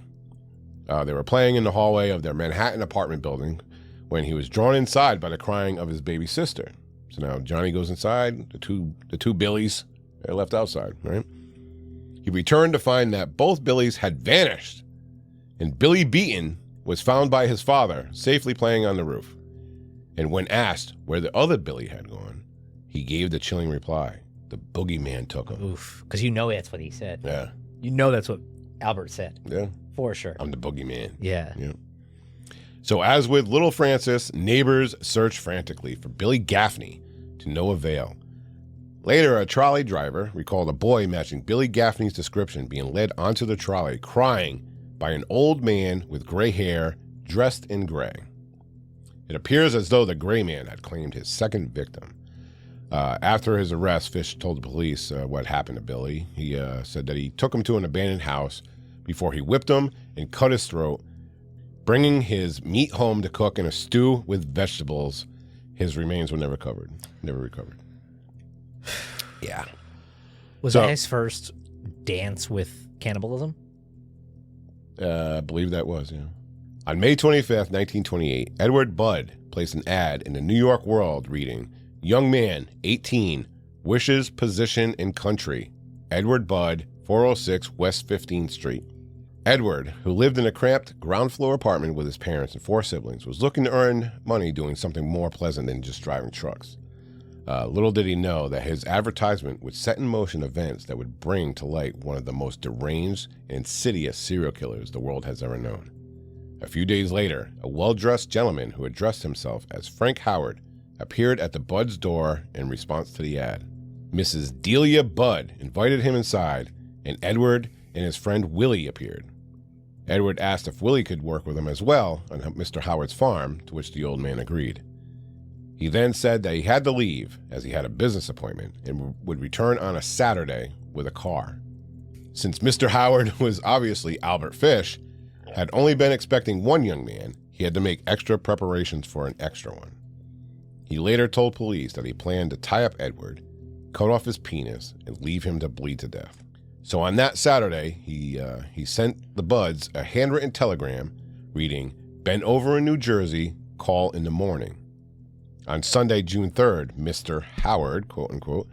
They were playing in the hallway of their Manhattan apartment building when he was drawn inside by the crying of his baby sister. So now Johnny goes inside, the two Billies are left outside, right? He returned to find that both Billies had vanished, and Billy Beaton was found by his father safely playing on the roof. And when asked where the other Billy had gone, he gave the chilling reply, the boogeyman took him. Oof, because you know that's what he said. Yeah. You know that's what Albert said. Yeah. For sure. I'm the boogeyman. Yeah. So as with little Francis, neighbors searched frantically for Billy Gaffney to no avail. Later, a trolley driver recalled a boy matching Billy Gaffney's description being led onto the trolley crying by an old man with gray hair dressed in gray. It appears as though the gray man had claimed his second victim. After his arrest, Fish told the police what happened to Billy. He said that he took him to an abandoned house before he whipped him and cut his throat, bringing his meat home to cook in a stew with vegetables. His remains were never recovered. Yeah. Was that his first dance with cannibalism? I believe that was, yeah. On May 25th, 1928, Edward Budd placed an ad in the New York World reading, "Young man, 18, wishes position in country. Edward Budd, 406 West 15th Street." Edward, who lived in a cramped ground floor apartment with his parents and 4 siblings, was looking to earn money doing something more pleasant than just driving trucks. Little did he know that his advertisement would set in motion events that would bring to light one of the most deranged and insidious serial killers the world has ever known. A few days later, a well-dressed gentleman who addressed himself as Frank Howard appeared at the Budd's door in response to the ad. Mrs. Delia Budd invited him inside, and Edward and his friend Willie appeared. Edward asked if Willie could work with him as well on Mr. Howard's farm, to which the old man agreed. He then said that he had to leave as he had a business appointment and would return on a Saturday with a car. Since Mr. Howard was obviously Albert Fish, had only been expecting one young man, he had to make extra preparations for an extra one. He later told police that he planned to tie up Edward, cut off his penis, and leave him to bleed to death. So on that Saturday, he sent the Budds a handwritten telegram reading, "Been over in New Jersey, call in the morning." On Sunday, June 3rd, Mr. Howard, quote unquote,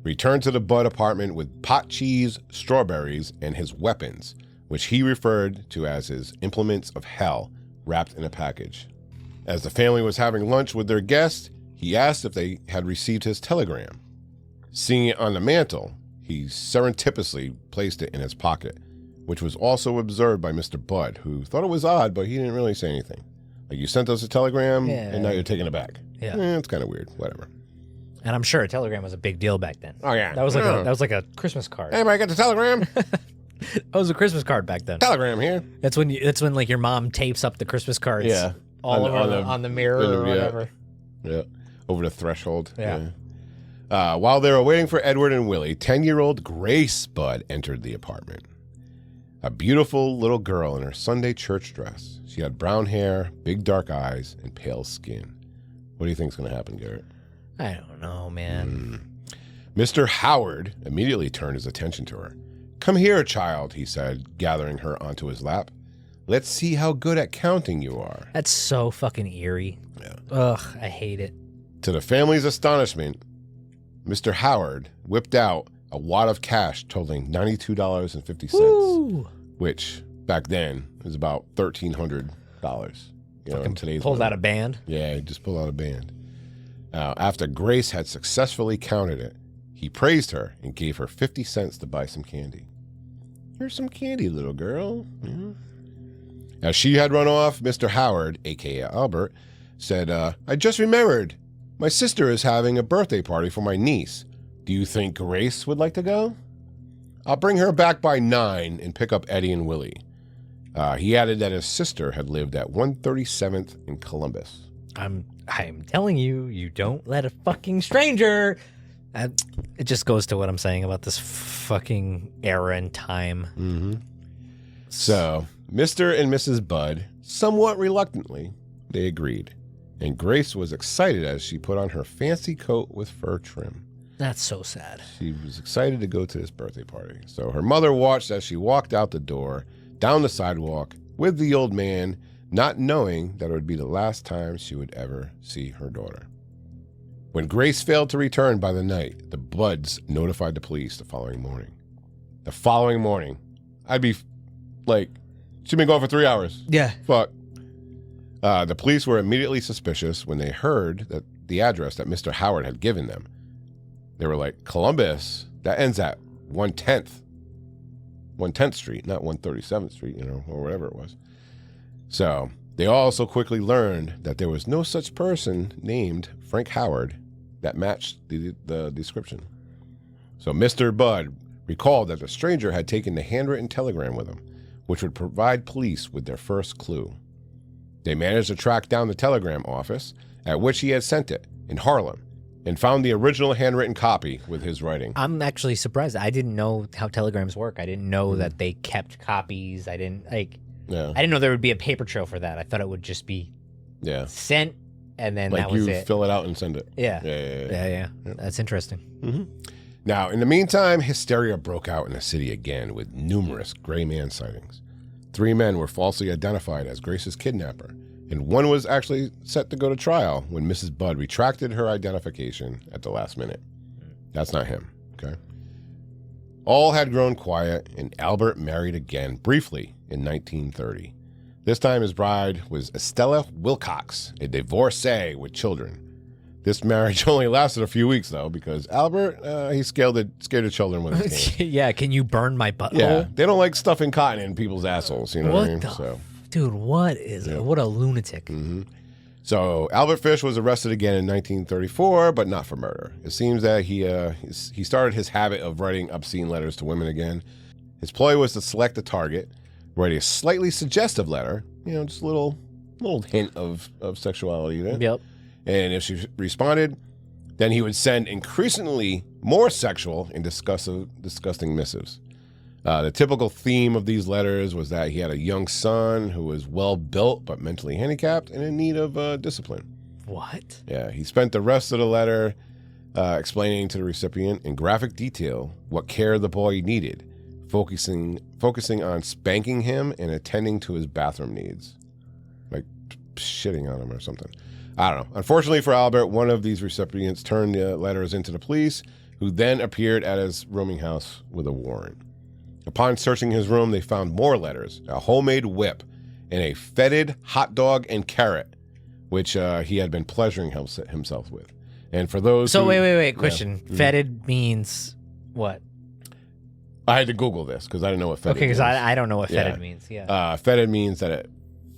returned to the Budd apartment with pot cheese, strawberries, and his weapons, which he referred to as his implements of hell, wrapped in a package. As the family was having lunch with their guest, he asked if they had received his telegram. Seeing it on the mantel, he surreptitiously placed it in his pocket, which was also observed by Mr. Budd, who thought it was odd, but he didn't really say anything. Like, you sent us a telegram, and now you're taking it back. Yeah. It's kind of weird. Whatever. And I'm sure a telegram was a big deal back then. Oh, yeah. That was like a Christmas card. Anybody got the telegram? That was a Christmas card back then. Telegram here. That's when like your mom tapes up the Christmas cards. Yeah. All on the mirror or whatever. Yeah. Over the threshold. Yeah. While they were waiting for Edward and Willie, 10-year-old Grace Budd entered the apartment. A beautiful little girl in her Sunday church dress. She had brown hair, big dark eyes, and pale skin. What do you think's going to happen, Garrett? I don't know, man. Mr. Howard immediately turned his attention to her. Come here, child, he said, gathering her onto his lap. Let's see how good at counting you are. That's so fucking eerie. Yeah. Ugh, I hate it. To the family's astonishment, Mr. Howard whipped out a wad of cash totaling $92.50, Woo! which back then was about $1,300. In today's pulled money. out a band. Yeah, he just pulled out a band. After Grace had successfully counted it, he praised her and gave her 50 cents to buy some candy. Here's some candy, little girl. Yeah. As she had run off, Mr. Howard, a.k.a. Albert, said, I just remembered. My sister is having a birthday party for my niece. Do you think Grace would like to go? I'll bring her back by 9 and pick up Eddie and Willie. He added that his sister had lived at 137th in Columbus. I'm telling you, you don't let a fucking stranger. It just goes to what I'm saying about this fucking era and time. Mm-hmm. So, Mr. and Mrs. Budd, somewhat reluctantly, they agreed. And Grace was excited as she put on her fancy coat with fur trim. That's so sad. She was excited to go to this birthday party. So her mother watched as she walked out the door, down the sidewalk, with the old man, not knowing that it would be the last time she would ever see her daughter. When Grace failed to return by the night, the Budds notified the police the following morning. The following morning, I'd be like, she'd been gone for 3 hours. Yeah. Fuck. The police were immediately suspicious when they heard that the address that Mr. Howard had given them. They were like, Columbus, that ends at 110th Street, not 137th Street, or whatever it was. So they also quickly learned that there was no such person named Frank Howard that matched the description. So Mr. Budd recalled that the stranger had taken the handwritten telegram with him, which would provide police with their first clue. They managed to track down the telegram office at which he had sent it in Harlem and found the original handwritten copy with his writing. I'm actually surprised. I didn't know how telegrams work. I didn't know that they kept copies. I didn't know there would be a paper trail for that. I thought it would just be sent and then that was it. You fill it out and send it. Yeah. That's interesting. Mm-hmm. Now, in the meantime, hysteria broke out in the city again with numerous gray man sightings. 3 men were falsely identified as Grace's kidnapper, and one was actually set to go to trial when Mrs. Budd retracted her identification at the last minute. That's not him, okay? All had grown quiet, and Albert married again briefly in 1930. This time his bride was Estella Wilcox, a divorcee with children. This marriage only lasted a few weeks, though, because Albert, he scared the children with his cane. Yeah, can you burn my butthole? Yeah, they don't like stuffing cotton in people's assholes, you know what I mean? Dude, what is it? What a lunatic. Mm-hmm. So Albert Fish was arrested again in 1934, but not for murder. It seems that he started his habit of writing obscene letters to women again. His ploy was to select a target, write a slightly suggestive letter, just a little hint of sexuality in it. Yep. And if she responded, then he would send increasingly more sexual and disgusting missives. The typical theme of these letters was that he had a young son who was well-built but mentally handicapped and in need of discipline. What? Yeah, he spent the rest of the letter explaining to the recipient in graphic detail what care the boy needed, focusing on spanking him and attending to his bathroom needs, like shitting on him or something. I don't know. Unfortunately for Albert, one of these recipients turned the letters into the police, who then appeared at his rooming house with a warrant. Upon searching his room, they found more letters, a homemade whip, and a fetid hot dog and carrot, which he had been pleasuring himself with. And for those wait. Question. Yeah. Fetid means what? I had to Google this because I didn't know what fetid means. Okay, because I don't know what fetid means. Yeah. Fetid means that it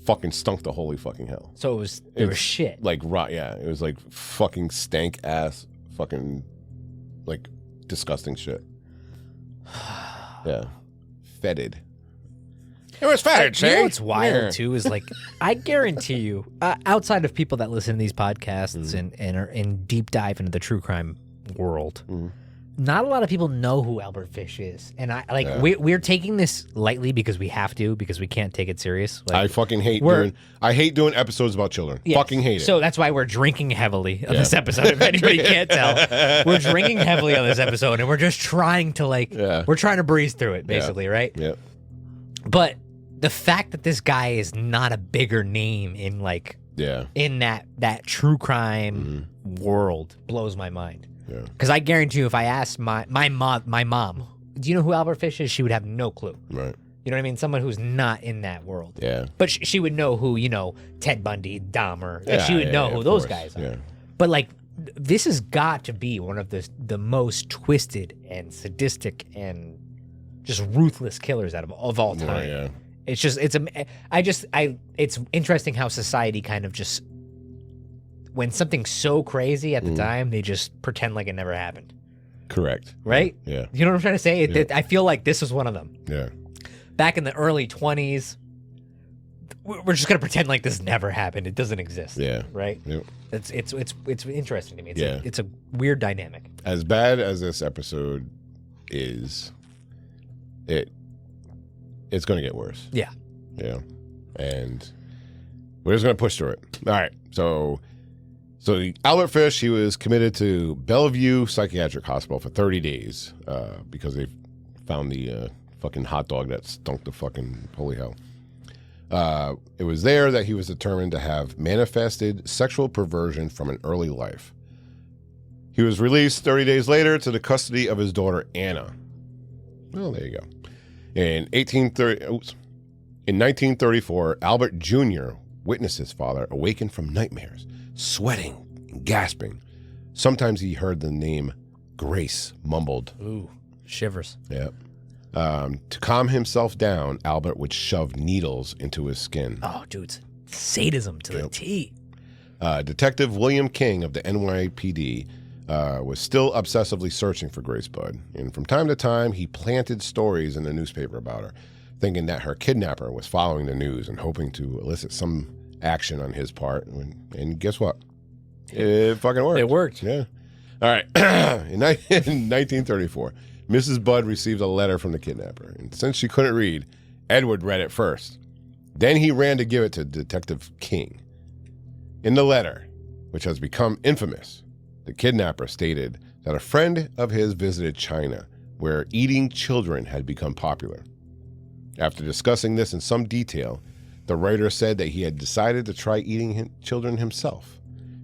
fucking stunk to holy fucking hell. So it was shit. Like rot, yeah. It was like fucking stank ass, fucking like disgusting shit. Yeah, fetid. It was fetid. You know what's wild too is like I guarantee you, outside of people that listen to these podcasts and are in deep dive into the true crime world. Not a lot of people know who Albert Fish is, and we're taking this lightly because we have to, because we can't take it serious. Like, I fucking hate doing episodes about children. Yes. Fucking hate it. So that's why we're drinking heavily on this episode. If anybody can't tell, we're drinking heavily on this episode, and we're just trying to we're trying to breeze through it, basically, right? Yeah. But the fact that this guy is not a bigger name in in that true crime world blows my mind. Yeah. Because I guarantee you, if I asked my mom, do you know who Albert Fish is? She would have no clue. Right. You know what I mean? Someone who's not in that world. Yeah. But she would know who, Ted Bundy, Dahmer. She would know who those guys are. Yeah. But this has got to be one of the most twisted and sadistic and just ruthless killers of all time. Yeah. It's just it's interesting how society kind of just, when something's so crazy at the time, they just pretend like it never happened. Correct. Right? Yeah. You know what I'm trying to say? I feel like this was one of them. Yeah. Back in the early 20s, we're just going to pretend like this never happened. It doesn't exist. Yeah. Right? Yep. It's interesting to me. It's a weird dynamic. As bad as this episode is, it's going to get worse. Yeah. Yeah. And we're just going to push through it. All right. So Albert Fish, he was committed to Bellevue Psychiatric Hospital for 30 days because they found the fucking hot dog that stunk to fucking holy hell. It was there that he was determined to have manifested sexual perversion from an early life. He was released 30 days later to the custody of his daughter, Anna. Well, there you go. In 1934, Albert Jr. witnessed his father awaken from nightmares, sweating and gasping. Sometimes he heard the name Grace mumbled. Ooh, shivers. Yeah. To calm himself down, Albert would shove needles into his skin. Oh, dude, it's sadism to the T. Detective William King of the NYPD was still obsessively searching for Grace Budd. And from time to time, he planted stories in the newspaper about her, thinking that her kidnapper was following the news and hoping to elicit some action on his part. And guess what? It fucking worked. It worked. Yeah. All right. In 1934, Mrs. Budd received a letter from the kidnapper. And since she couldn't read, Edward read it first. Then he ran to give it to Detective King. In the letter, which has become infamous, the kidnapper stated that a friend of his visited China, where eating children had become popular. After discussing this in some detail, the writer said that he had decided to try eating children himself,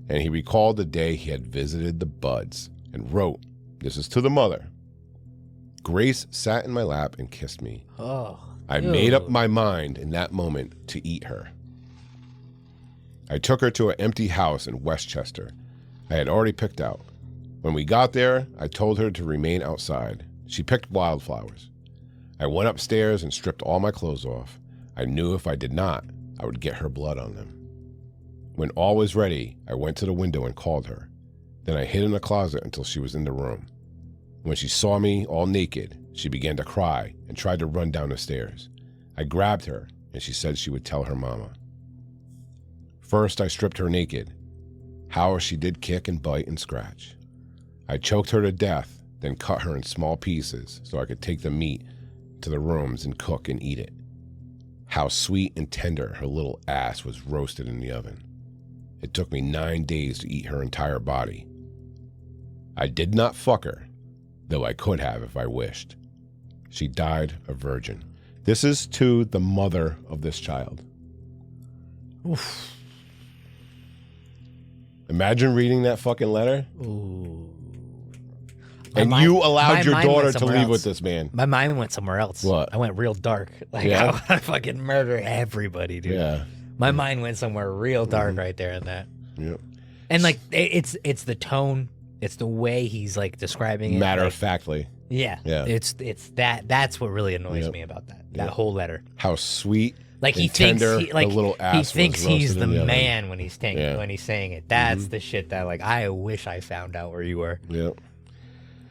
and he recalled the day he had visited the Budds and wrote, "This is to the mother. Grace sat in my lap and kissed me. I made up my mind in that moment to eat her. I took her to an empty house in Westchester I had already picked out. When we got there, I told her to remain outside. She picked wildflowers. I went upstairs and stripped all my clothes off. I knew if I did not, I would get her blood on them. When all was ready, I went to the window and called her. Then I hid in a closet until she was in the room. When she saw me all naked, she began to cry and tried to run down the stairs. I grabbed her, and she said she would tell her mama. First, I stripped her naked. How she did kick and bite and scratch. I choked her to death, then cut her in small pieces so I could take the meat to the rooms and cook and eat it. How sweet and tender her little ass was roasted in the oven. It took me 9 days to eat her entire body. I did not fuck her, though I could have if I wished. She died a virgin." This is to the mother of this child. Oof. Imagine reading that fucking letter. Ooh. And you allowed your daughter to leave with this man. My mind went somewhere else. What? I went real dark. I want to fucking murder everybody, dude. Yeah. My mind went somewhere real dark right there in that. Yep. And it's the tone, it's the way he's describing it. Matter of factly. Yeah. Yeah. It's that's what really annoys me about that whole letter. How sweet Like he thinks he's the man when he's saying it. That's the shit that like I wish I found out where you were. Yep.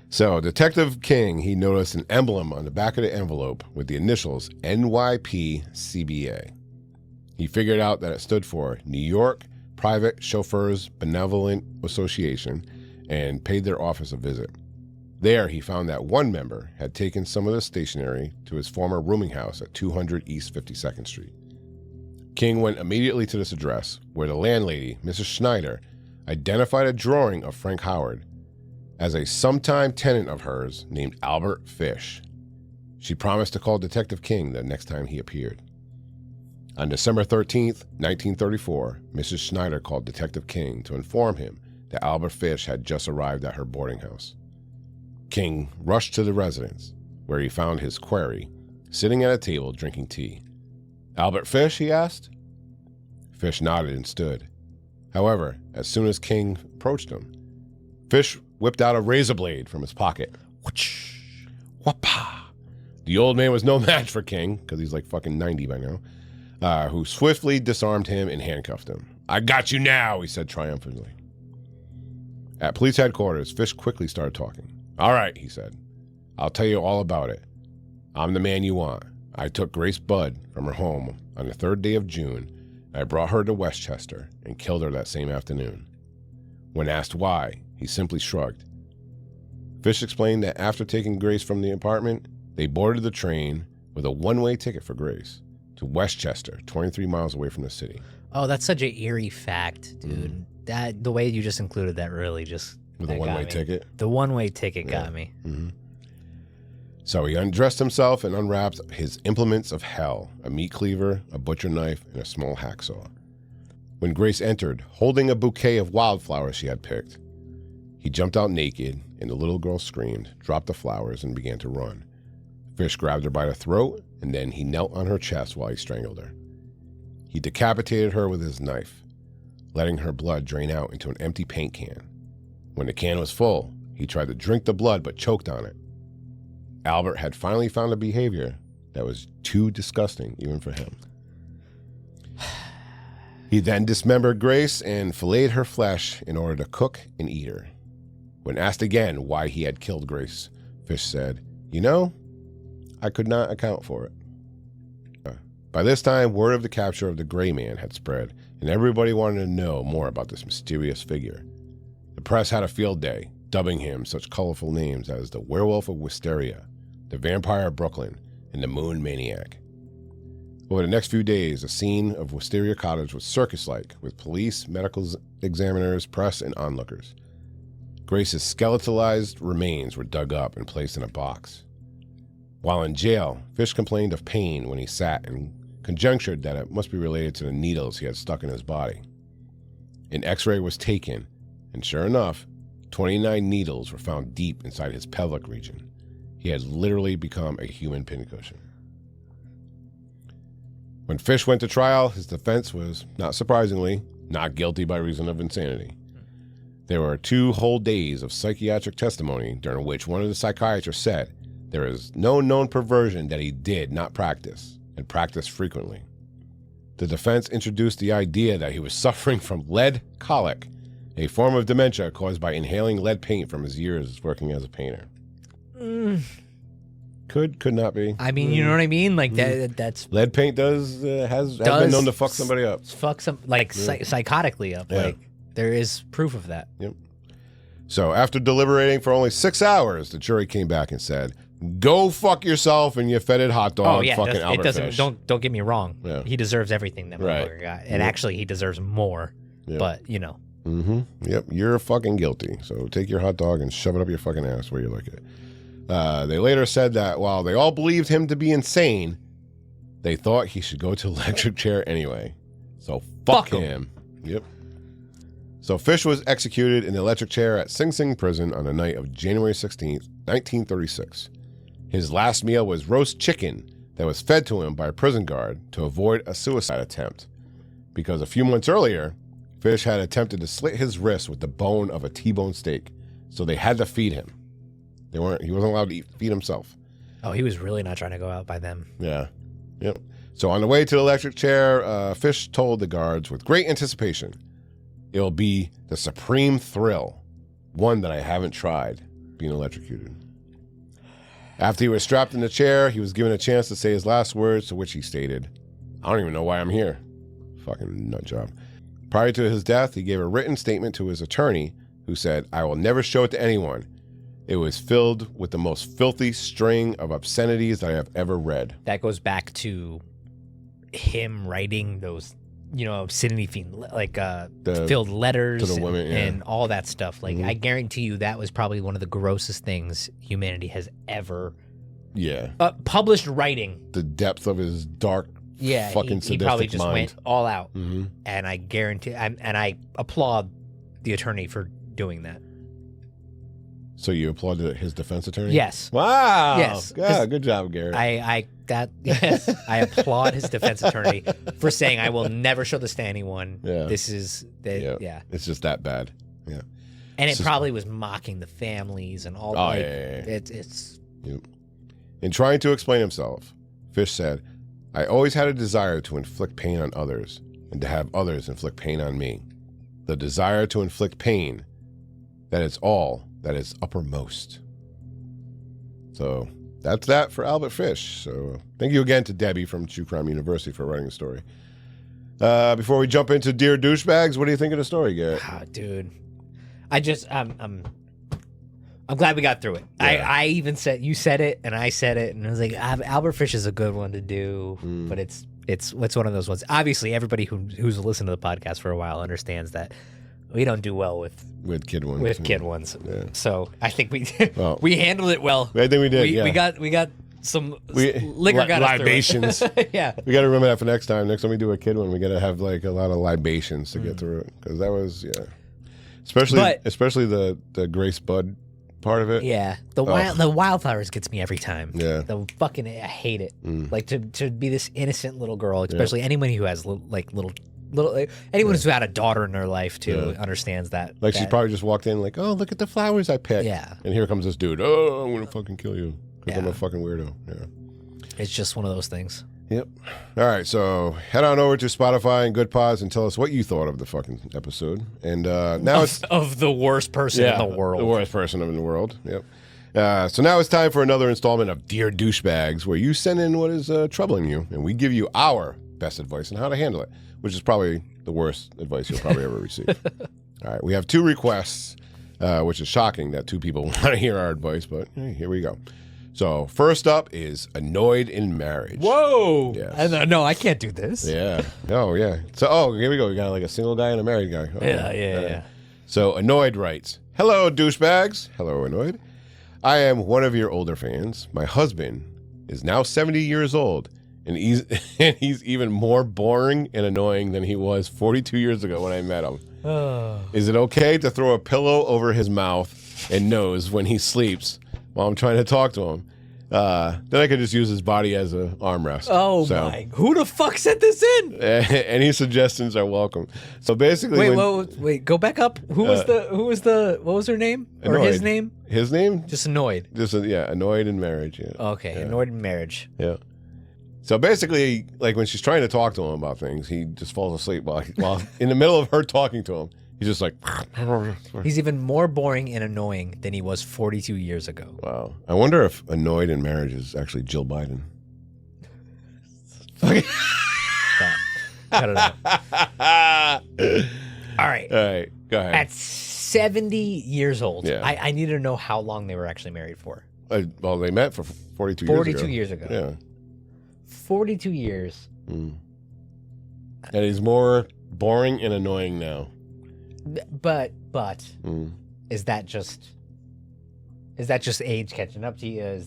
So Detective King, he noticed an emblem on the back of the envelope with the initials NYPCBA. He figured out that it stood for New York Private Chauffeurs Benevolent Association and paid their office a visit. There, he found that one member had taken some of the stationery to his former rooming house at 200 East 52nd Street. King went immediately to this address, where the landlady, Mrs. Schneider, identified a drawing of Frank Howard as a sometime tenant of hers named Albert Fish. She promised to call Detective King the next time he appeared. On December 13th, 1934, Mrs. Schneider called Detective King to inform him that Albert Fish had just arrived at her boarding house. King rushed to the residence, where he found his quarry sitting at a table drinking tea. "Albert Fish?" he asked. Fish nodded and stood. However, as soon as King approached him, Fish whipped out a razor blade from his pocket. Whoosh, whapa. The old man was no match for King, because he's like fucking 90 by now, who swiftly disarmed him and handcuffed him. "I got you now," he said triumphantly. At police headquarters, Fish quickly started talking. "All right," he said. "I'll tell you all about it. I'm the man you want. I took Grace Budd from her home on the 3rd day of June. I brought her to Westchester and killed her that same afternoon." When asked why, he simply shrugged. Fish explained that after taking Grace from the apartment, they boarded the train with a one-way ticket for Grace to Westchester, 23 miles away from the city. Oh, that's such an eerie fact, dude. That the way you just included that really just... With a one-way ticket? The one-way ticket got me. Mm-hmm. So he undressed himself and unwrapped his implements of hell, a meat cleaver, a butcher knife, and a small hacksaw. When Grace entered, holding a bouquet of wildflowers she had picked, he jumped out naked, and the little girl screamed, dropped the flowers, and began to run. Fish grabbed her by the throat, and then he knelt on her chest while he strangled her. He decapitated her with his knife, letting her blood drain out into an empty paint can. When the can was full, he tried to drink the blood but choked on it. Albert had finally found a behavior that was too disgusting even for him. He then dismembered Grace and filleted her flesh in order to cook and eat her. When asked again why he had killed Grace, Fish said, "You know, I could not account for it." By this time, word of the capture of the Gray Man had spread, and everybody wanted to know more about this mysterious figure. The press had a field day, dubbing him such colorful names as the Werewolf of Wisteria, the Vampire of Brooklyn, and the Moon Maniac. Over the next few days, the scene of Wisteria Cottage was circus-like, with police, medical examiners, press, and onlookers. Grace's skeletalized remains were dug up and placed in a box. While in jail, Fish complained of pain when he sat and conjectured that it must be related to the needles he had stuck in his body. An x-ray was taken, and sure enough, 29 needles were found deep inside his pelvic region. He had literally become a human pincushion. When Fish went to trial, his defense was, not surprisingly, not guilty by reason of insanity. There were 2 whole days of psychiatric testimony during which one of the psychiatrists said there is no known perversion that he did not practice, and practiced frequently. The defense introduced the idea that he was suffering from lead colic, a form of dementia caused by inhaling lead paint from his years working as a painter. Could not be. I mean, you know what I mean? Like that's lead paint has been known to fuck somebody up. Fuck some psychotically up. Yeah. Like there is proof of that. Yep. So after deliberating for only 6 hours, the jury came back and said, "Go fuck yourself and your fetid hot dog." Fucking Albert Fish. Don't get me wrong. Yeah. He deserves everything that motherfucker got, and actually he deserves more. Yep. But you know. Mm-hmm. Yep. You're fucking guilty. So take your hot dog and shove it up your fucking ass where you like it. They later said that while they all believed him to be insane, they thought he should go to electric chair anyway. So fuck him. Yep. So Fish was executed in the electric chair at Sing Sing Prison on the night of January 16th, 1936. His last meal was roast chicken that was fed to him by a prison guard to avoid a suicide attempt, because a few months earlier, Fish had attempted to slit his wrist with the bone of a T-bone steak, so they had to feed him. He wasn't allowed to feed himself. Oh, he was really not trying to go out by them. Yeah. Yep. So on the way to the electric chair, Fish told the guards with great anticipation, it'll be the supreme thrill, one that I haven't tried, being electrocuted. After he was strapped in the chair, he was given a chance to say his last words, to which he stated, I don't even know why I'm here. Fucking nut job. Prior to his death, he gave a written statement to his attorney, who said, I will never show it to anyone. It was filled with the most filthy string of obscenities that I have ever read. That goes back to him writing those, obscenity filled letters to the women, and all that stuff. Like, I guarantee you that was probably one of the grossest things humanity has ever published writing. The depth of his dark, fucking sadistic he probably just mind. went all out. And I guarantee, and I applaud the attorney for doing that. So you applauded his defense attorney? Yes. Wow. Yes. Yeah, good job, Garrett. I applaud his defense attorney for saying, I will never show this to anyone. Yeah. This is, It's just that bad. Yeah. And it probably was mocking the families and all. It's. Yep. In trying to explain himself, Fish said, I always had a desire to inflict pain on others and to have others inflict pain on me. The desire to inflict pain, that is all that is uppermost. So that's that for Albert Fish. So thank you again to Debbie from True Crime University for writing the story. Before we jump into Dear Douchebags, what do you think of the story, Garrett? Dude, I'm glad we got through it. Yeah. I even said, you said it and I said it, and I was like, Albert Fish is a good one to do, but it's one of those ones. Obviously, everybody who's listened to the podcast for a while understands that we don't do well with kid ones. Yeah. So I think we handled it well. I think we did. We got some liquor got libations. Yeah. We got to remember that for next time. Next time we do a kid one, we got to have like a lot of libations to get through it, because that was especially the Grace Bud part of it. Yeah, the wildflowers gets me every time. Yeah, I hate it. Like to be this innocent little girl, especially anyone who has little anyone who's had a daughter in their life too understands that. Like she's probably just walked in like, oh, look at the flowers I picked. Yeah, and here comes this dude. Oh, I'm gonna fucking kill you because I'm a fucking weirdo. Yeah, it's just one of those things. Yep. All right, so head on over to Spotify and Good Pods and tell us what you thought of the fucking episode. And now it's of the worst person in the world. The worst person in the world. Yep. So now it's time for another installment of Dear Douchebags, where you send in what is troubling you, and we give you our best advice on how to handle it, which is probably the worst advice you'll probably ever receive. All right, we have 2 requests, which is shocking that 2 people want to hear our advice, but hey, here we go. So first up is annoyed in marriage. Whoa! Yes. No, I can't do this. Yeah. Oh, yeah. So, here we go. We got like a single guy and a married guy. Oh, yeah. So annoyed writes, hello, douchebags. Hello, annoyed. I am one of your older fans. My husband is now 70 years old, and he's even more boring and annoying than he was 42 years ago when I met him. Is it okay to throw a pillow over his mouth and nose when he sleeps while I'm trying to talk to him? Then I could just use his body as an armrest. Oh, my. Who the fuck sent this in? Any suggestions are welcome. So basically... Wait, go back up. Who was what was her name? Annoyed. Or his name? His name? Just annoyed. Annoyed in marriage. Yeah. Okay, annoyed in marriage. Yeah. So basically, like when she's trying to talk to him about things, he just falls asleep while in the middle of her talking to him. He's just like... He's even more boring and annoying than he was 42 years ago. Wow. I wonder if annoyed in marriage is actually Jill Biden. Cut it out. All right. Go ahead. At 70 years old, Yeah. I need to know how long they were actually married for. Well, they met for 42 years ago. 42 years ago. Yeah. 42 years. And he's more boring and annoying now. But is that just age catching up to you?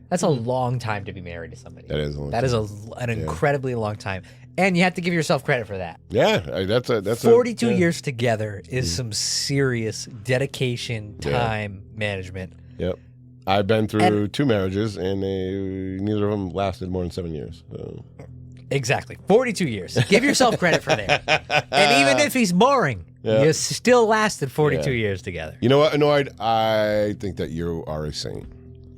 That's a long time to be married to somebody. That is a long time. That is an incredibly long time, and you have to give yourself credit for that. Yeah, that's 42 years together is some serious dedication, time management. Yep. I've been through 2 marriages, and neither of them lasted more than 7 years. So. Exactly. 42 years. Give yourself credit for that. And even if he's boring, you still lasted 42 years together. You know what, annoyed? I think that you are a saint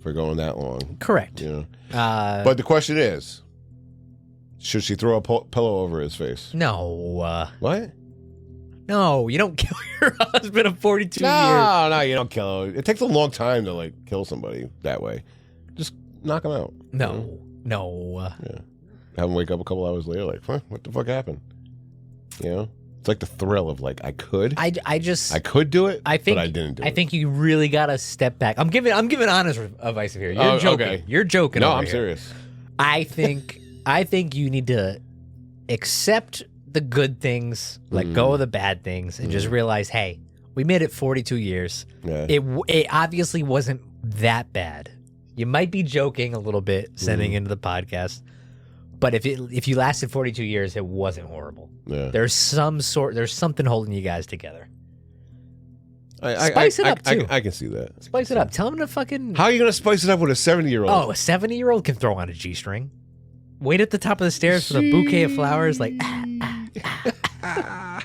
for going that long. Correct. You know? But the question is, Should she throw a pillow over his face? No. What? No, you don't kill your husband of 42 years. No, you don't kill him. It takes a long time to like kill somebody that way. Just knock him out. No. Yeah. Have him wake up a couple hours later like, huh, what the fuck happened? You know? It's like the thrill of like, I could do it, but I didn't do it. I think you really got to step back. I'm giving honest advice here. You're joking. Okay. You're joking. No, I'm here. serious. I think you need to accept the good things, let go of the bad things, and just realize, hey, we made it 42 years. Yeah. It obviously wasn't that bad. You might be joking a little bit sending into the podcast, but if you lasted 42 years, it wasn't horrible. Yeah. There's something holding you guys together. Spice it up, too. I can see that. Spice it up. Tell him to fucking... How are you going to spice it up with a 70-year-old? Oh, a 70-year-old can throw on a G-string. Wait at the top of the stairs for the bouquet of flowers, like... I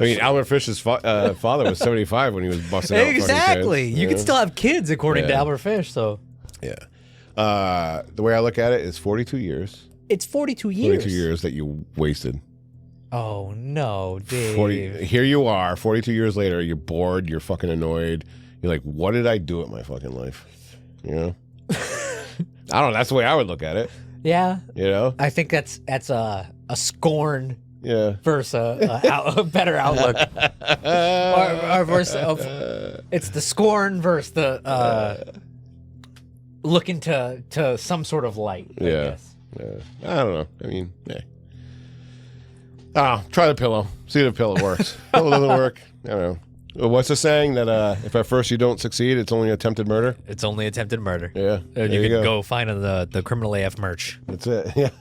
mean, Albert Fish's father was 75 when he was busting out Exactly. fucking kids, you can still have kids, according to Albert Fish, so... Yeah. The way I look at it is 42 years. It's 42 years. 42 years that you wasted. Oh, no, Dave. Here you are, 42 years later, you're bored, you're fucking annoyed. You're like, what did I do with my fucking life? You know? I don't know. That's the way I would look at it. Yeah. You know? I think that's a scorn versus a better outlook. or versus it's the scorn versus the looking to some sort of light. I guess. Yeah. I don't know. I mean, try the pillow. See if the pillow works. Pillow doesn't work. I don't know. What's the saying that if at first you don't succeed, it's only attempted murder? It's only attempted murder. Yeah. And you can go find the Criminal AF merch. That's it.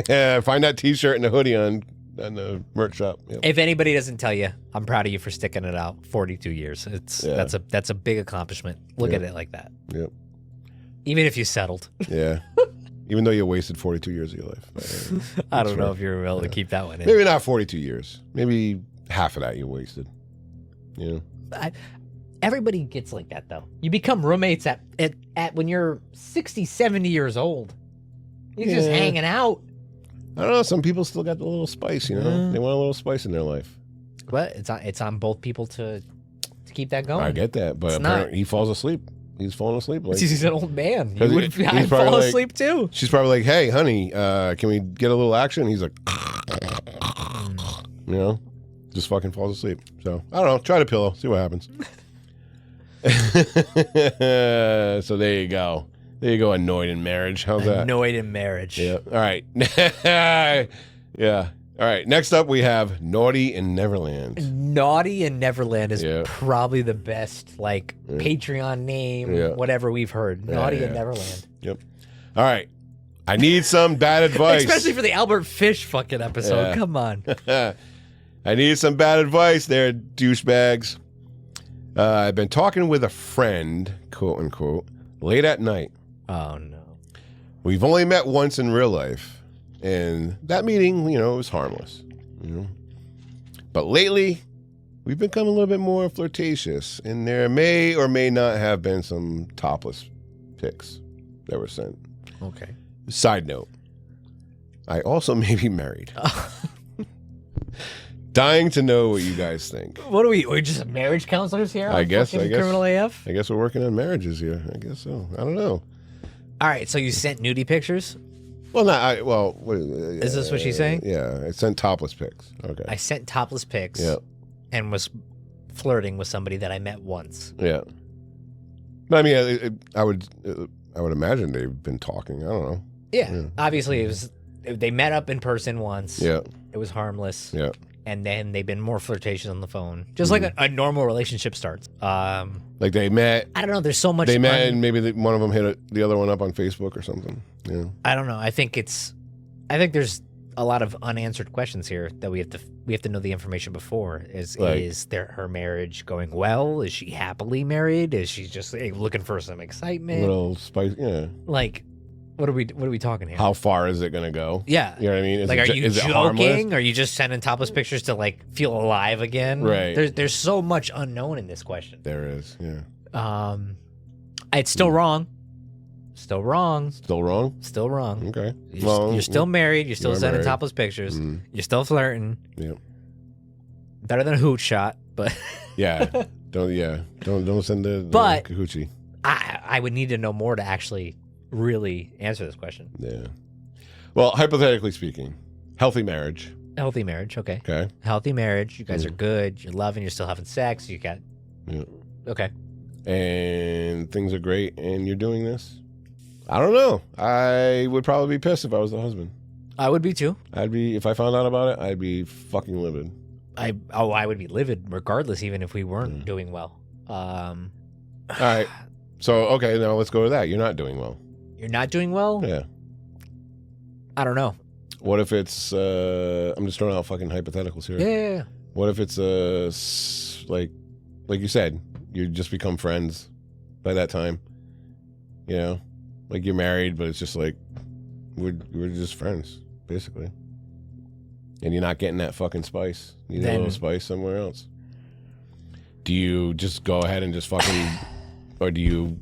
Yeah. Find that T-shirt and the hoodie on the merch shop. Yep. If anybody doesn't tell you, I'm proud of you for sticking it out 42 years. That's a big accomplishment. Look at it like that. Yep. Even if you settled. Yeah. Even though you wasted 42 years of your life. I don't know if you were able to keep that one in. Maybe not 42 years. Maybe half of that you wasted. You know? Everybody gets like that, though. You become roommates at when you're 60, 70 years old. You're just hanging out. I don't know. Some people still got the little spice, you know? They want a little spice in their life. But it's on both people to keep that going. I get that, but apparently he falls asleep. He's falling asleep. Like, he's an old man. I'd fall asleep too. She's probably like, "Hey, honey, can we get a little action?" He's like, you know, just fucking falls asleep. So I don't know. Try the pillow. See what happens. So there you go. There you go. Annoyed in marriage. How's that? Annoyed in marriage. Yeah. All right. Yeah. All right. Next up, we have Naughty in Neverland. Naughty in Neverland is probably the best, Patreon name, whatever we've heard. Naughty in Neverland. Yep. All right. I need some bad advice. Especially for the Albert Fish fucking episode. Yeah. Come on. I need some bad advice there, douchebags. I've been talking with a friend, quote unquote, late at night. Oh, no. We've only met once in real life. And that meeting, you know, it was harmless, you know. But lately, we've become a little bit more flirtatious, and there may or may not have been some topless pics that were sent. Okay. Side note, I also may be married. Dying to know what you guys think. What are we? We're just marriage counselors here? I guess. Criminal AF? I guess we're working on marriages here. I guess so. I don't know. All right, so you sent nudie pictures? Well, is this what she's saying? Yeah, I sent topless pics. Okay. I sent topless pics. Yeah. And was flirting with somebody that I met once. Yeah. But I mean, I would imagine they've been talking. I don't know. Yeah. Obviously, they met up in person once. Yeah. It was harmless. Yeah. And then they've been more flirtatious on the phone, just like a normal relationship starts. Like they met. I don't know. There's so much. They met, and maybe one of them hit the other one up on Facebook or something. Yeah. I don't know. I think there's a lot of unanswered questions here that we have to know the information before. Is her marriage going well? Is she happily married? Is she just looking for some excitement? A little spice. Yeah. Like. What are we talking here? How far is it going to go? Yeah. You know what I mean? Are you joking? Are you just sending topless pictures to feel alive again? Right. There's so much unknown in this question. There is, yeah. It's still wrong. Still wrong. Still wrong? Still wrong. Okay. You're still married. You're still sending topless pictures. You're still flirting. Yep. Better than a hoot shot, but yeah. Don't send the hoochie. I would need to know more to actually really answer this question. Yeah. Well, hypothetically speaking, healthy marriage. Healthy marriage, okay. Okay. Healthy marriage. You guys are good. You're loving. You're still having sex. You got. Yeah. Okay. And things are great, and you're doing this. I don't know. I would probably be pissed if I was the husband. I would be too. If I found out about it, I'd be fucking livid. I would be livid regardless, even if we weren't doing well. All right. So, okay, now let's go to that. You're not doing well. You're not doing well? Yeah. I don't know. What if it's, I'm just throwing out fucking hypotheticals here. Yeah. What if it's, like you said, you just become friends by that time? You know? Like you're married, but it's just like, we're just friends, basically. And you're not getting that fucking spice. You need a little spice somewhere else. Do you just go ahead and just fucking, or do you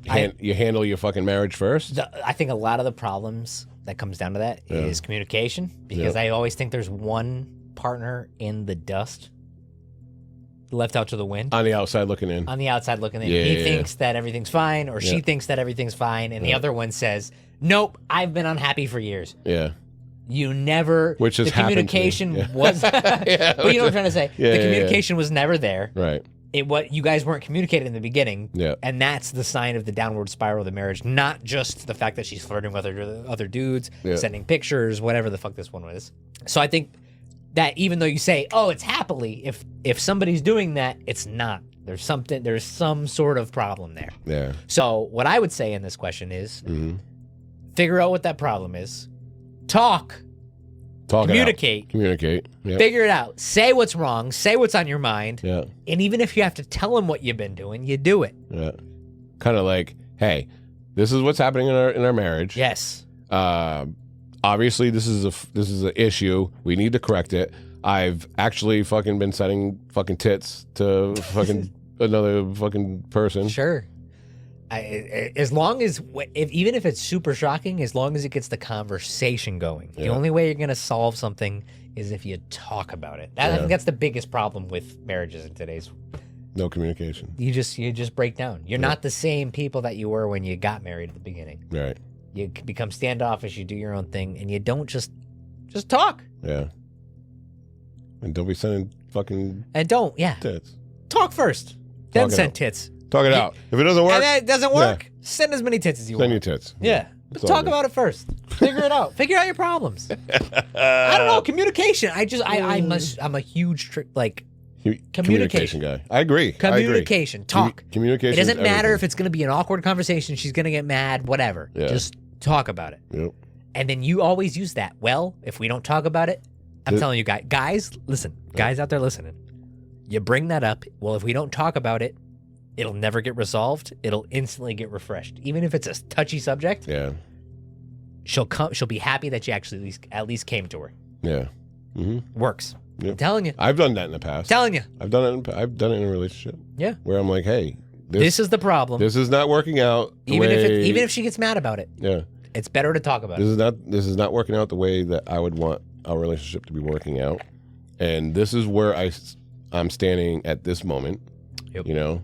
handle your fucking marriage first? I think a lot of the problems that comes down to that is communication, because I always think there's one partner in the dust left out to the wind. On the outside looking in. On the outside looking in. He thinks that everything's fine, or she thinks that everything's fine, and the other one says, nope, I've been unhappy for years. Yeah. You never, which has the communication was, but you know what I'm trying to say? The communication was never there. Right. You guys weren't communicating in the beginning. Yeah. And that's the sign of the downward spiral of the marriage, not just the fact that she's flirting with other dudes, sending pictures, whatever the fuck this one was. So I think that even though you say, oh, it's happily, if somebody's doing that, it's not. There's some sort of problem there. Yeah. So what I would say in this question is figure out what that problem is. Talk. Communicate. Yep. Figure it out. Say what's wrong. Say what's on your mind. Yeah. And even if you have to tell them what you've been doing, you do it. Yeah. Kind of like, hey, this is what's happening in our marriage. Yes. Obviously, this is an issue. We need to correct it. I've actually fucking been sending fucking tits to fucking another fucking person. Sure. As long as, even if it's super shocking, as long as it gets the conversation going. The only way you're going to solve something is if you talk about it. I think that's the biggest problem with marriages in today's. No communication. You just break down. You're not the same people that you were when you got married at the beginning. Right. You become standoffish. You do your own thing, and you don't just talk. Yeah. And don't be sending fucking tits. Talk first, then send tits. Talk it out. If it doesn't work, and it doesn't work, send as many tits as you want. Send your tits. Yeah. But talk about it first. Figure it out. Figure out your problems. I don't know. Communication. I'm a huge communication guy. I agree. Communication. Talk. Communication. It doesn't matter if it's going to be an awkward conversation. She's going to get mad. Whatever. Yeah. Just talk about it. Yep. And then you always use that. Well, if we don't talk about it, I'm telling you guys, listen. Guys out there listening. You bring that up. Well, if we don't talk about it, it'll never get resolved. It'll instantly get refreshed. Even if it's a touchy subject. Yeah. She'll be happy that you actually at least came to her. Yeah. Mm-hmm. Works. Yep. I'm telling you. I've done that in the past. Telling you. I've done it in a relationship. Yeah. Where I'm like, hey, this is the problem. This is not working out. Even if she gets mad about it. Yeah. It's better to talk about it. This is not working out the way that I would want our relationship to be working out. And this is where I'm standing at this moment. Yep. You know,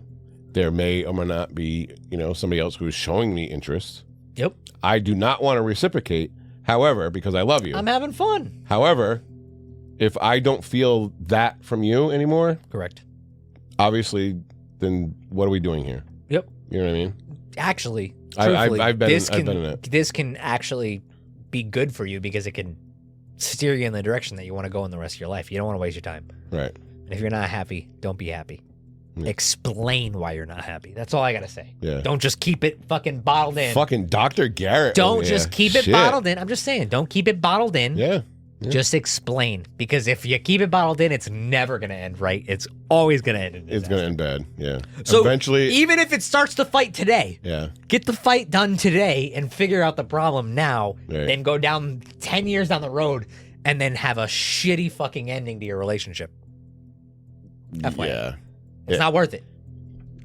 there may or may not be, somebody else who's showing me interest. Yep. I do not want to reciprocate, however, because I love you. I'm having fun. However, if I don't feel that from you anymore. Correct. Obviously, then what are we doing here? Yep. You know what I mean? Actually, truthfully, I've been in it. This can actually be good for you because it can steer you in the direction that you want to go in the rest of your life. You don't want to waste your time. Right. And if you're not happy, don't be happy. Yeah. Explain why you're not happy. That's all I got to say. Yeah. Don't just keep it fucking bottled in. Fucking Dr. Garrett. Don't just keep it bottled in. I'm just saying, don't keep it bottled in. Yeah. Just explain. Because if you keep it bottled in, it's never going to end right. It's always going to end in disaster. It's going to end bad. Yeah. So eventually, even if it starts the fight today, get the fight done today and figure out the problem now. Right. Then go down 10 years down the road and then have a shitty fucking ending to your relationship. FYI. Yeah. It's not worth it.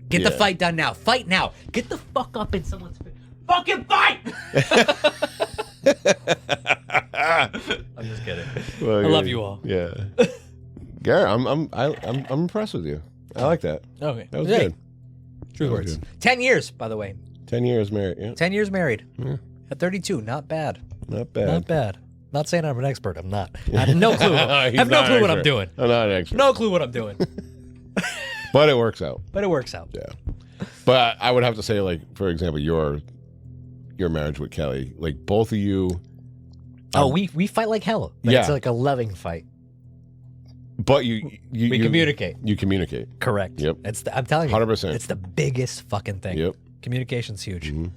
Get the fight done now. Fight now. Get the fuck up in someone's face. fucking fight. I'm just kidding. Well, I love you all. Yeah. Garrett, I'm impressed with you. I like that. Okay. That was good. True words. 10 years, by the way. 10 years married. Yeah. 10 years married. Yeah. At 32. Not bad. Not bad. Not bad. Not saying I'm an expert. I'm not. I have no clue. I have no clue what I'm doing. I'm not an expert. No clue what I'm doing. But it works out. Yeah. But I would have to say, like, for example, your marriage with Kelly, like both of you. We fight like hell. But it's like a loving fight. But we communicate. You communicate. Correct. Yep. I'm telling you. 100%. It's the biggest fucking thing. Yep. Communication's huge. Mm-hmm.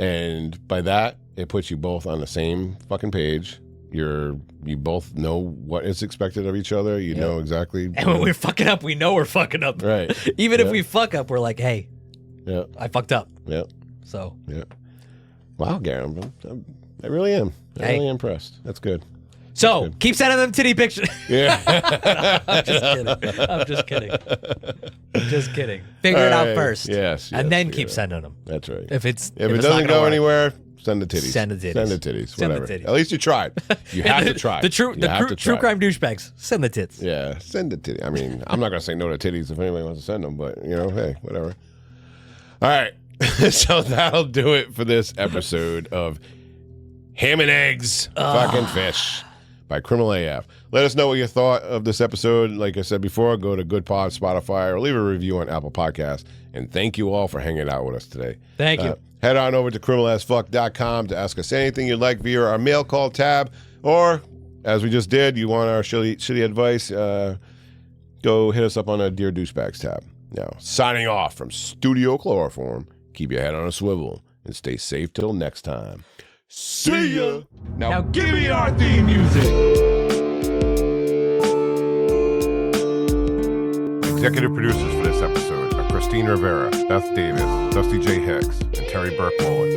And by that, it puts you both on the same fucking page. You both know what is expected of each other. You know exactly. And when we're fucking up, we know we're fucking up. Right. Even if we fuck up, we're like, hey, I fucked up. Yeah. So. Yeah. Wow, Garrett, I really am. I'm really impressed. That's good. So keep sending them titty pictures. Yeah. I'm just kidding. Figure it out first. Yes. And then keep sending them. That's right. If it doesn't go anywhere, send the titties. Send the titties. Whatever. At least you tried. You have to try. The true crime douchebags. Send the tits. Yeah. Send the titties. I mean, I'm not gonna say no to titties if anybody wants to send them, but hey, whatever. All right. So that'll do it for this episode of Ham and Eggs Fucking Fish by Criminal AF. Let us know what you thought of this episode. Like I said before, go to Good Pod, Spotify, or leave a review on Apple Podcasts. And thank you all for hanging out with us today. Thank you. Head on over to criminalasfuck.com to ask us anything you'd like via our mail call tab. Or, as we just did, you want our shitty advice, go hit us up on a Dear Douchebags tab. Now, signing off from Studio Chloroform, keep your head on a swivel and stay safe till next time. See ya! Now give me our theme music! Executive producers for this episode are Christine Rivera, Beth Davis, Dusty J. Hicks, and Terri Burke-Wolin.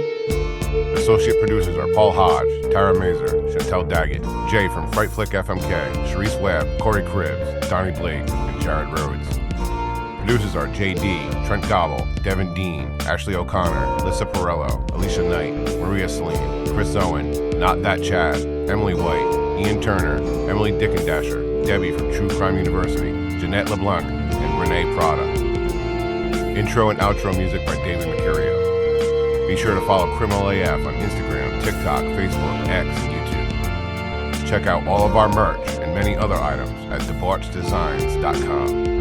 Associate producers are Paul Hodge, Tara Mazur, Shantal Daggett, Jay from Fright Flick FMK, Cherise Webb, Kori Cribs, Donny Blake, and Jared Rhodes. Producers are JD, Trent Gobble, Devin Dean, Ashlee O'Connor, Lissa Porrello, Alicia Knight, Maria Selene, Chris Owen, Not That Chad, Emily White, Ian Turner, Emily Dickendasher, Debbie from True Crime University, Jeanette LeBlanc, and Renee Prada. Intro and outro music by David Mercurio. Be sure to follow Criminal AF on Instagram, TikTok, Facebook, X, and YouTube. Check out all of our merch and many other items at debaucheddesigns.com.